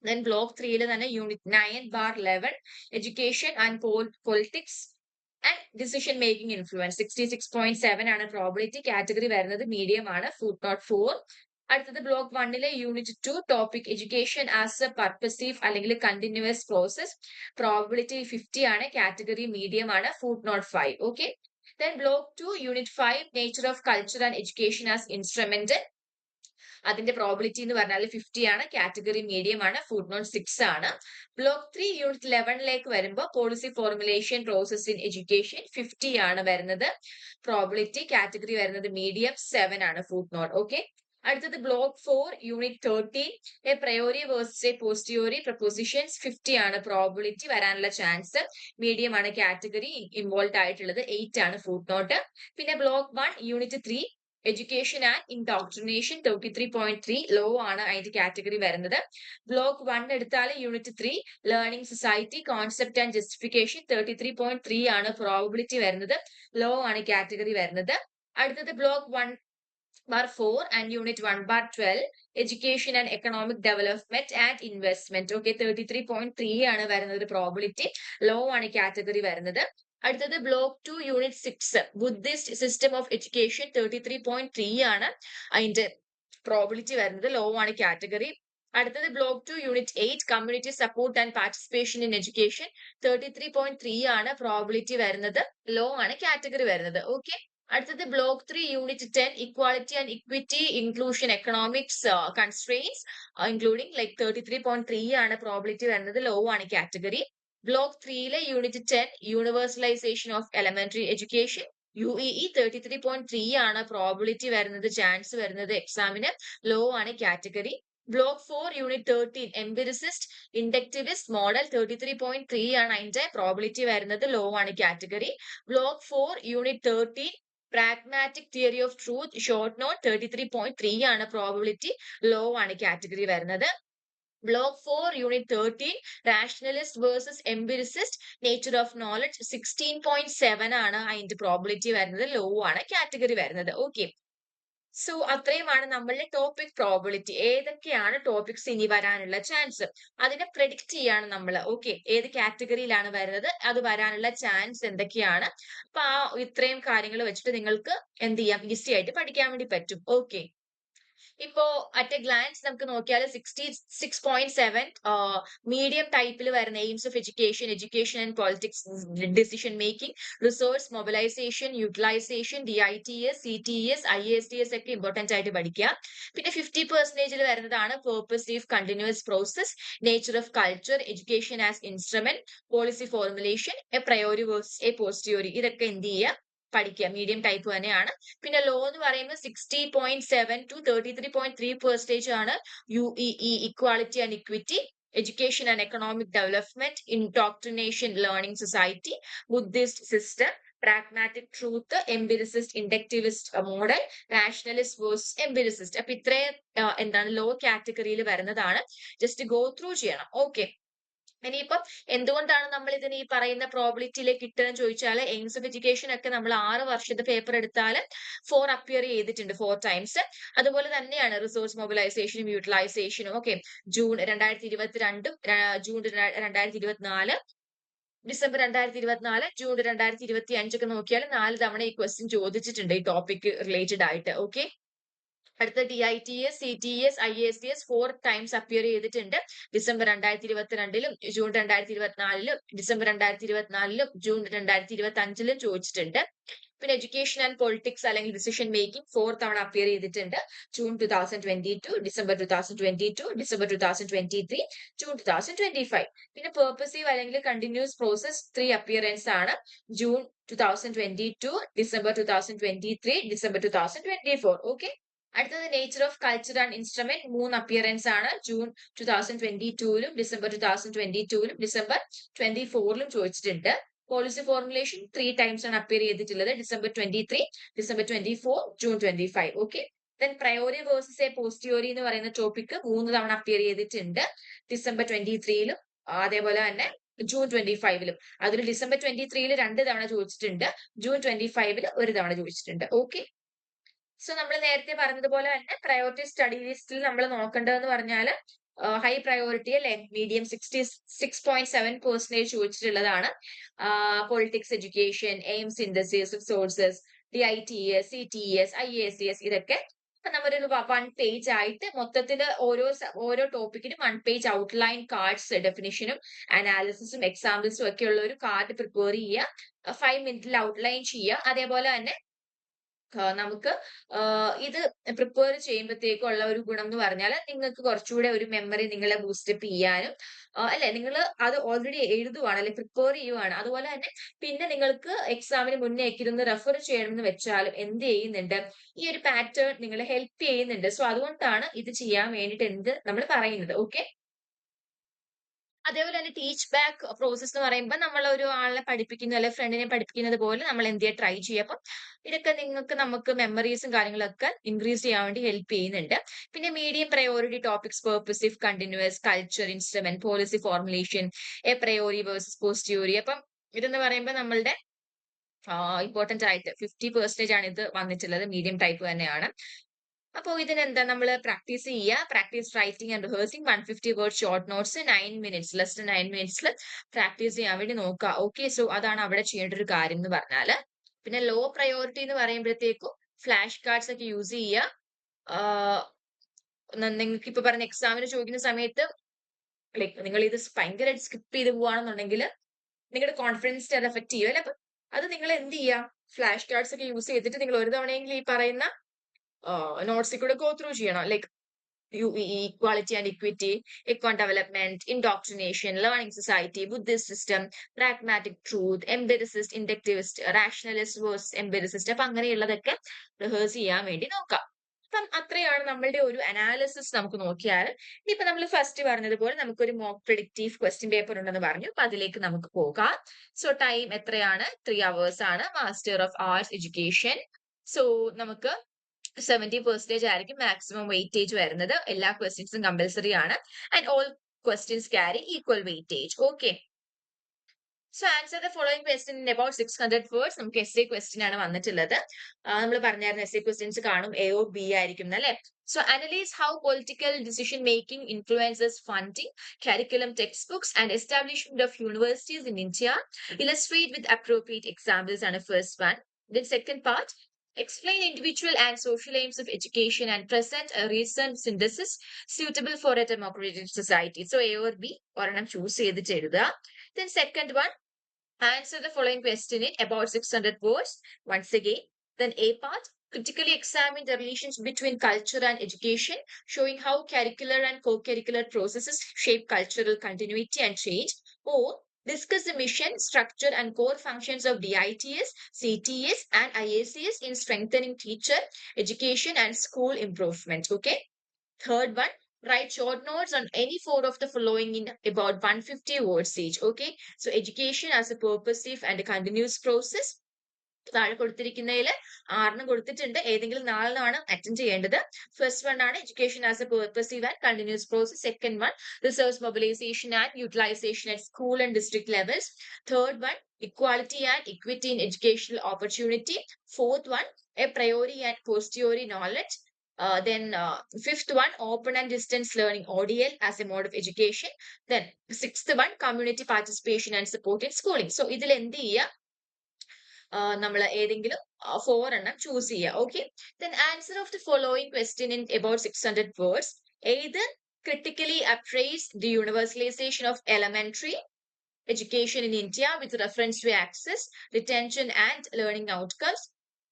Then block 3 തന്നെ unit 9/11, education and politics and decision making influence, 66.7 ആണ് probability, category വരുന്നത് medium ആണ്, footnote 4. അടുത്തത് block 1 unit 2, topic education as a purposive അല്ലെങ്കിൽ continuous process, probability 50 ആണ്, category medium ആണ്, footnote 5. Okay, then block 2 unit 5, nature of culture and education as instrument, അതിന്റെ probability എന്ന് പറഞ്ഞാൽ 50 ആണ്, കാറ്റഗറി മീഡിയം ആണ്, footnote 6 ആണ്. ബ്ലോക്ക് 3 യൂണിറ്റ് 11 വരുമ്പോൾ policy formulation process in education 50 ആണ് വരുന്നത്, പ്രോബിലിറ്റി കാറ്റഗറി വരുന്നത് മീഡിയം 7 ആണ്, footnote. ഓക്കെ, അടുത്തത് block 4 unit 13, a priori versus a posteriori propositions, 50 ആണ് പ്രോബിലിറ്റി വരാനുള്ള ചാൻസ്, മീഡിയം ആണ്, കാറ്റഗറി ഇൻവോൾവ് ആയിട്ടുള്ളത് 8 ആണ്, footnote. പിന്നെ block 1 unit 3, education and indoctrination 33.3 low ആണ് അതിന്റെ കാറ്റഗറി വരുന്നത്. ബ്ലോക്ക് 1 എടുത്താൽ unit 3 learning society concept and justification 33.3 ആണ് പ്രോബിലിറ്റി വരുന്നത്. ലോ ആണ് കാറ്റഗറി വരുന്നത്. അടുത്തത് block 1 bar 4 and unit 1 bar 12 education and economic development and investment. Okay, 33.3 ആണ് വരുന്നത് പ്രോബിലിറ്റി. ലോ ആണ് കാറ്റഗറി വരുന്നത്. അടുത്തത് block 2 unit 6 Buddhist system of education 33.3 ആണ് അതിന്റെ പ്രോബിലിറ്റി വരുന്നത്. ലോ ആണ് കാറ്റഗറി. അടുത്തത് block 2 unit 8 community support and participation in education 33.3 ആണ് പ്രോബിലിറ്റി വരുന്നത്. ലോ ആണ് കാറ്റഗറി വരുന്നത്. ഓക്കെ, അടുത്തത് block 3 unit 10 equality and equity inclusion economics constraints including like 33.3 ആണ് പ്രോബിലിറ്റി വരുന്നത്. ലോ ആണ് category. Block 3 unit 10 universalisation of elementary education UEE 33.3 ആണ് probability വരുന്നത്, ചാൻസ് വരുന്നത് എക്സാമിന്. ലോ ആണ് category. Block 4 unit 13 empiricist inductivist model 33.3 ആണ് അതിന്റെ പ്രോബിലിറ്റി വരുന്നത്. ലോ ആണ് category. Block 4 unit 13 pragmatic theory of truth short note 33.3 ആണ് പ്രോബിലിറ്റി. ലോ ആണ് കാറ്റഗറി വരുന്നത്. Block 4 unit 13 rationalist versus empiricist nature of knowledge 16.7 ആണ് അതിന്റെ പ്രോബിലിറ്റി വരുന്നത്. ലോ ആണ് കാറ്റഗറി വരുന്നത്. ഓക്കെ, സോ അത്രയുമാണ് നമ്മളുടെ ടോപ്പിക് പ്രോബിലിറ്റി. ഏതൊക്കെയാണ് ടോപ്പിക്സ് ഇനി വരാനുള്ള ചാൻസ് അതിനെ പ്രെഡിക്റ്റ് ചെയ്യാണ് നമ്മൾ. ഓക്കെ, ഏത് കാറ്റഗറിയിലാണ് വരുന്നത്, അത് വരാനുള്ള ചാൻസ് എന്തൊക്കെയാണ്. അപ്പൊ ഇത്രയും കാര്യങ്ങൾ വെച്ചിട്ട് നിങ്ങൾക്ക് എന്ത് ചെയ്യാം, ഈസി ആയിട്ട് പഠിക്കാൻ വേണ്ടി പറ്റും. ഓക്കെ, ഇപ്പോ അറ്റ് എ ഗ്ലാൻസ് നമുക്ക് നോക്കിയാൽ 66.7 മീഡിയം ടൈപ്പിൽ വരുന്ന aims of education, education and politics, decision making, resource mobilisation, utilisation, DITS, CTES, IASTS ഒക്കെ ഇമ്പോർട്ടന്റ് ആയിട്ട് പഠിക്കുക. പിന്നെ 50% വരുന്നതാണ് purposive continuous process, nature of culture, education as instrument, policy formulation, a priori versus a posteriori. ഇതൊക്കെ എന്ത് ചെയ്യുക, പഠിക്കുക. Medium type തന്നെയാണ്. പിന്നെ ലോ എന്ന് പറയുമ്പോൾ 60.7 to 33.3% ആണ് UEE equality and equity, education and economic development, indoctrination learning society, Buddhist system, pragmatic truth, empiricist inductivist model, rationalist versus empiricist. അപ്പൊ ഇത്രയും എന്താണ് ലോ കാറ്റഗറിയിൽ വരുന്നതാണ്. ജസ്റ്റ് ഗോ ത്രൂ ചെയ്യണം. ഓക്കെ, ഇനിയിപ്പം എന്തുകൊണ്ടാണ് നമ്മൾ ഇതിന് ഈ പറയുന്ന പ്രോബിലിറ്റിയിലേക്ക് കിട്ടുകയെന്ന് ചോദിച്ചാൽ, എയിംസ് ഓഫ് എഡ്യൂക്കേഷൻ ഒക്കെ നമ്മൾ 6 വർഷത്തെ പേപ്പർ എടുത്താൽ 4 അപ്പിയർ ചെയ്തിട്ടുണ്ട് 4 ടൈംസ്. അതുപോലെ തന്നെയാണ് റിസോഴ്സ് മൊബിലൈസേഷനും യൂട്ടിലൈസേഷനും. Okay, June 2022, June 2024, December 2024, June 2025 ഒക്കെ നോക്കിയാൽ 4 തവണ ഈ ക്വസ്റ്റ്യൻ ചോദിച്ചിട്ടുണ്ട് ഈ ടോപ്പിക് റിലേറ്റഡ് ആയിട്ട്. ഓക്കെ, അടുത്ത DITS, CTES, IASTS 4 times appear ചെയ്തിട്ടുണ്ട്. ഡിസംബർ 2022-ലും ജൂൺ 2024-ലും ഡിസംബർ 2024-ലും ജൂൺ 2025-ലും ചോദിച്ചിട്ടുണ്ട്. പിന്നെ എഡ്യൂക്കേഷൻ ആൻഡ് പൊളിറ്റിക്സ് അല്ലെങ്കിൽ ഡിസിഷൻ മേക്കിംഗ് 4 തവണ അപ്പിയർ ചെയ്തിട്ടുണ്ട്. June 2022, December 2022, December 2023, June 2025. പിന്നെ പേർപ്പസീവ് അല്ലെങ്കിൽ കണ്ടിന്യൂസ് പ്രോസസ് 3 അപ്പിയറൻസ് ആണ്. June 2022, December 2023, December 2024. ഓക്കെ, അടുത്തത് nature of culture and instrument 3 appearance ആണ്. ജൂൺ 2022-ലും ഡിസംബർ 2022-ലും ഡിസംബർ 2024-ലും ചോദിച്ചിട്ടുണ്ട്. പോളിസി ഫോർമുലേഷൻ 3 ടൈംസ് ആണ് അപ്പിയർ ചെയ്തിട്ടുള്ളത്. December 23, December 24, June 25. Okay, then priori versus a posteriori എന്ന് പറയുന്ന ടോപ്പിക് 3 തവണ അപ്പിയർ ചെയ്തിട്ടുണ്ട്. ഡിസംബർ 23-ലും അതേപോലെ തന്നെ ജൂൺ 25-ലും. അതിൽ ഡിസംബർ 23-ല് 2 തവണ ചോദിച്ചിട്ടുണ്ട്. ജൂൺ 25-ല് 1 തവണ ചോദിച്ചിട്ടുണ്ട്. ഓക്കെ, സോ നമ്മൾ നേരത്തെ പറഞ്ഞതുപോലെ തന്നെ പ്രയോറിറ്റി സ്റ്റഡി ലിസ്റ്റിൽ നമ്മൾ നോക്കേണ്ടതെന്ന് പറഞ്ഞാൽ ഹൈ പ്രയോറിറ്റി അല്ലെ, മീഡിയം 66.7% ചോദിച്ചിട്ടുള്ളതാണ്. Politics, education, aim, synthesis, resources, DITS, CTES, IASTS ഇതൊക്കെ നമ്മളൊരു 1 പേജ് ആയിട്ട് മൊത്തത്തിൽ ഓരോ ടോപ്പിക്കിനും 1 പേജ് ഔട്ട്ലൈൻ കാർഡ്സ്, ഡെഫിനിഷനും അനാലിസിസും എക്സാമ്പിൾസും ഒക്കെ ഉള്ള ഒരു കാർഡ് പ്രിപ്പയർ ചെയ്യുക. 5 മിനിറ്റിൽ ഔട്ട്ലൈൻ ചെയ്യുക. അതേപോലെ തന്നെ നമുക്ക് ഇത് പ്രിപ്പയർ ചെയ്യുമ്പോഴത്തേക്കും ഉള്ള ഒരു ഗുണം എന്ന് പറഞ്ഞാൽ നിങ്ങൾക്ക് കുറച്ചുകൂടെ ഒരു മെമ്മറി നിങ്ങളെ ബൂസ്റ്റപ്പ് ചെയ്യാനും അല്ലെ, നിങ്ങൾ അത് ഓൾറെഡി എഴുതുവാണ് അല്ലെ, പ്രിപ്പയർ ചെയ്യുവാണ്. അതുപോലെ തന്നെ പിന്നെ നിങ്ങൾക്ക് എക്സാമിന് മുന്നേ ഇരുന്ന് റെഫർ ചെയ്യണമെന്ന് വെച്ചാലും എന്ത് ചെയ്യുന്നുണ്ട്, ഈ ഒരു പാറ്റേൺ നിങ്ങളെ ഹെൽപ്പ് ചെയ്യുന്നുണ്ട്. സോ അതുകൊണ്ടാണ് ഇത് ചെയ്യാൻ വേണ്ടിയിട്ട് നമ്മൾ പറയുന്നത്. ഓക്കെ, അതേപോലെ തന്നെ ടീച്ച് ബാക്ക് പ്രോസസ് എന്ന് പറയുമ്പോൾ നമ്മൾ ഒരു ആളെ പഠിപ്പിക്കുന്ന അല്ലെങ്കിൽ ഫ്രണ്ടിനെ പഠിപ്പിക്കുന്നത് പോലെ നമ്മൾ എന്ത് ചെയ്യുക ട്രൈ ചെയ്യുക. അപ്പം ഇതൊക്കെ നമുക്ക് മെമ്മറീസും കാര്യങ്ങളൊക്കെ ഇൻക്രീസ് ചെയ്യാൻ വേണ്ടി ഹെൽപ്പ് ചെയ്യുന്നുണ്ട്. പിന്നെ medium priority topics purposive continuous culture instrument policy formulation a priori versus posteriori. അപ്പം ഇതെന്ന് പറയുമ്പോൾ നമ്മളുടെ ഇമ്പോർട്ടന്റ് ആയിട്ട് 50% ആണ് ഇത് വന്നിട്ടുള്ളത്. മീഡിയം ടൈപ്പ് തന്നെയാണ്. അപ്പോൾ ഇതിനെന്താ നമ്മൾ പ്രാക്ടീസ് ചെയ്യുക. Practice writing and rehearsing 150 word short notes 9 minutes less than 9 മിനിറ്റ്സിൽ പ്രാക്ടീസ് ചെയ്യാൻ വേണ്ടി നോക്കുക. ഓക്കെ, സോ അതാണ് അവിടെ ചെയ്യേണ്ട ഒരു കാര്യം എന്ന് പറഞ്ഞാല്. പിന്നെ ലോ പ്രയോറിറ്റി എന്ന് പറയുമ്പോഴത്തേക്കും ഫ്ലാഷ് കാർഡ്സ് ഒക്കെ യൂസ് ചെയ്യുക. നിങ്ങൾക്ക് ഇപ്പൊ പറഞ്ഞ എക്സാമിന് ചോദിക്കുന്ന സമയത്ത് ലൈക്ക് നിങ്ങൾ ഇത് ഭയങ്കരമായിട്ട് സ്കിപ്പ് ചെയ്ത് പോവാണെന്നുണ്ടെങ്കിൽ നിങ്ങളുടെ കോൺഫിഡൻസ് അത് എഫക്ട് ചെയ്യും അല്ലെ. അപ്പൊ അത് നിങ്ങൾ എന്ത് ചെയ്യുക, ഫ്ലാഷ് കാർഡ്സ് ഒക്കെ യൂസ് ചെയ്തിട്ട് നിങ്ങൾ ഒരു തവണയെങ്കിലും ഈ പറയുന്ന നോട്ട്സിൽ കൂടെ ഗോ ത്രൂ ചെയ്യണം. Like equality and equity, econ development, indoctrination, learning society, Buddhist system, pragmatic truth, empiricist, inductivist, rationalist versus empiricist. അപ്പൊ അങ്ങനെയുള്ളതൊക്കെ റിഹേഴ്സ് ചെയ്യാൻ വേണ്ടി നോക്കാം. അപ്പം അത്രയാണ് നമ്മളുടെ ഒരു അനാലിസിസ്. നമുക്ക് നോക്കിയാൽ ഇപ്പൊ നമ്മൾ ഫസ്റ്റ് പറഞ്ഞതുപോലെ നമുക്കൊരു മോക്ക് പ്രിഡിക്റ്റീവ് ക്വസ്റ്റ്യൻ പേപ്പർ ഉണ്ടെന്ന് പറഞ്ഞു. അപ്പൊ അതിലേക്ക് നമുക്ക് പോകാം. സോ ടൈം എത്രയാണ്? 3 hours ആണ്. Master of arts education. So നമുക്ക് 70% ആയിരിക്കും മാക്സിമം വെയിറ്റേജ് വരുന്നത്. എല്ലാ ക്വസ്റ്റ്യൻസും കമ്പൽസറി ആണ്. And all questions carry equal weightage. Okay, so answer the following question in about 600 words. നമുക്ക് എസ്എ ക്വസ്റ്റ്യൻ ആണ് വന്നിട്ടുള്ളത്. നമ്മൾ പറഞ്ഞായിരുന്നു എസ്എ ക്വസ്റ്റ്യൻസ് കാണും എ ഓർ ബി ആയിരിക്കും അല്ലെ. So analyse how political decision making influences funding curriculum textbooks and establishment of universities in India. Illustrate with appropriate examples ആണ് first one. Then second part, explain individual and social aims of education and present a recent synthesis suitable for a democratic society. So A or B ഒരെണ്ണം choose ചെയ്തിട്ട് എഴുതുക. Then second one, answer the following question in about 600 words. Once again, then A part, critically examine the relations between culture and education, showing how curricular and co-curricular processes shape cultural continuity and change. Or discuss the mission, structure, and core functions of DITS, CTS, and IACS in strengthening teacher education and school improvement. Okay. Third one, write short notes on any four of the following in about 150 words each. Okay. So education as a purposive and a continuous process. താഴെ കൊടുത്തിരിക്കുന്നതിൽ 6 കൊടുത്തിട്ടുണ്ട്. ഏതെങ്കിലും 4 attend ചെയ്യേണ്ടത്. First one ആണ് education as a pervasive and continuous process. Second one resource mobilisation and utilisation at school and district levels. Third one equality and equity in educational opportunity. Fourth one, a priori and posteriori knowledge. Then fifth one, open and distance learning ODL as a mode of education. Then sixth one, community participation and support in schooling. So ഇതിൽ എന്ത് ചെയ്യുക, നമ്മൾ ഏതെങ്കിലും 4 എണ്ണം choose ചെയ്യുക. Okay, then answer of the following question in about 600 words. Either critically appraise the universalization of elementary education in India with reference to access, retention, and learning outcomes.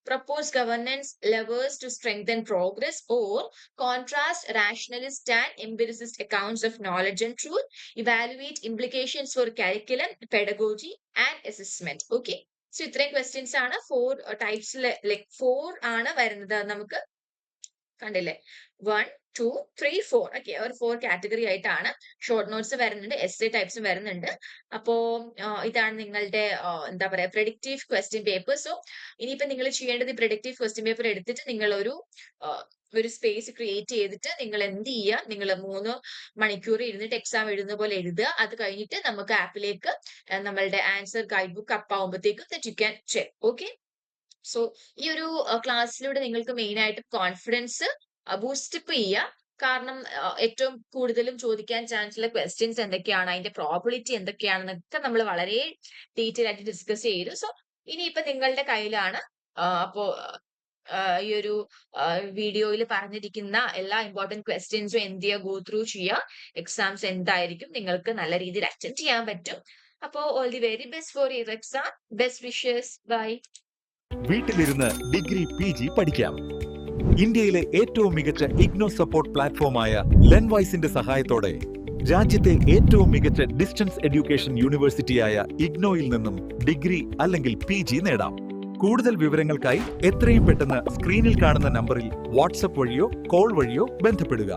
Propose governance levers to strengthen progress, or contrast rationalist and empiricist accounts of knowledge and truth. Evaluate implications for curriculum, pedagogy, and assessment. Okay. So ഇത്രയും questions ആണ്. 4 ടൈപ്സിൽ like 4 ആണ് വരുന്നത്. നമുക്ക് കണ്ടില്ലേ, 1 2 3 4. Okay, ഒരു 4 category ആയിട്ടാണ്. Short notes വരുന്നുണ്ട്, essay ടൈപ്സും വരുന്നുണ്ട്. അപ്പോ ഇതാണ് നിങ്ങളുടെ എന്താ പറയാ പ്രെഡിക്റ്റീവ് ക്വസ്റ്റ്യൻ പേപ്പർ. സോ ഇനിയിപ്പോ നിങ്ങൾ ചെയ്യേണ്ടത് ഈ പ്രെഡിക്റ്റീവ് ക്വസ്റ്റ്യൻ പേപ്പർ എടുത്തിട്ട് നിങ്ങൾ ഒരു സ്പേസ് ക്രിയേറ്റ് ചെയ്തിട്ട് നിങ്ങൾ എന്ത് ചെയ്യുക, നിങ്ങൾ 3 മണിക്കൂർ ഇരുന്നിട്ട് എക്സാം എഴുതുന്ന പോലെ എഴുതുക. അത് കഴിഞ്ഞിട്ട് നമുക്ക് ആപ്പിലേക്ക് നമ്മളുടെ ആൻസർ ഗൈഡ് ബുക്ക് അപ്പ് ആവുമ്പോഴത്തേക്കും that you can check. Okay, so ഈ ഒരു ക്ലാസ്സിലൂടെ നിങ്ങൾക്ക് മെയിൻ ആയിട്ട് കോൺഫിഡൻസ് ബൂസ്റ്റപ്പ് ചെയ്യുക. കാരണം ഏറ്റവും കൂടുതലും ചോദിക്കാൻ ചാൻസ് ഉള്ള ക്വസ്റ്റ്യൻസ് എന്തൊക്കെയാണ്, അതിന്റെ പ്രോബിലിറ്റി എന്തൊക്കെയാണെന്നൊക്കെ നമ്മൾ വളരെ ഡീറ്റെയിൽ ആയിട്ട് ഡിസ്കസ് ചെയ്തു. സോ ഇനിയിപ്പോ നിങ്ങളുടെ കയ്യിലാണ്. അപ്പോ ഈ ഒരു വീഡിയോയിൽ പറഞ്ഞിരിക്കുന്ന എല്ലാ ഇമ്പോർട്ടന്റ് ക്വസ്റ്റ്യൻസും എന്ത് ചെയ്യുക, ഗോ ത്രൂ ചെയ്യുക. എക്സാംസ് എന്തായിരിക്കും നിങ്ങൾക്ക് നല്ല രീതിയിൽ അറ്റൻഡ് ചെയ്യാൻ പറ്റും. അപ്പോ all the very best for your exam. Best wishes. Bye. വീട്ടിലിരുന്ന് ഡിഗ്രി PG പഠിക്കാം. ഇന്ത്യയിലെ ഏറ്റവും മികച്ച ഇഗ്നോ സപ്പോർട്ട് പ്ലാറ്റ്ഫോമായ ലെൻവൈസിന്റെ സഹായത്തോടെ രാജ്യത്തെ ഏറ്റവും മികച്ച ഡിസ്റ്റൻസ് എഡ്യൂക്കേഷൻ യൂണിവേഴ്സിറ്റിയായ ഇഗ്നോയിൽ നിന്നും ഡിഗ്രി അല്ലെങ്കിൽ PG നേടാം. കൂടുതൽ വിവരങ്ങൾക്കായി എത്രയും പെട്ടെന്ന് സ്ക്രീനിൽ കാണുന്ന നമ്പറിൽ വാട്സ്ആപ്പ് വഴിയോ കോൾ വഴിയോ ബന്ധപ്പെടുക.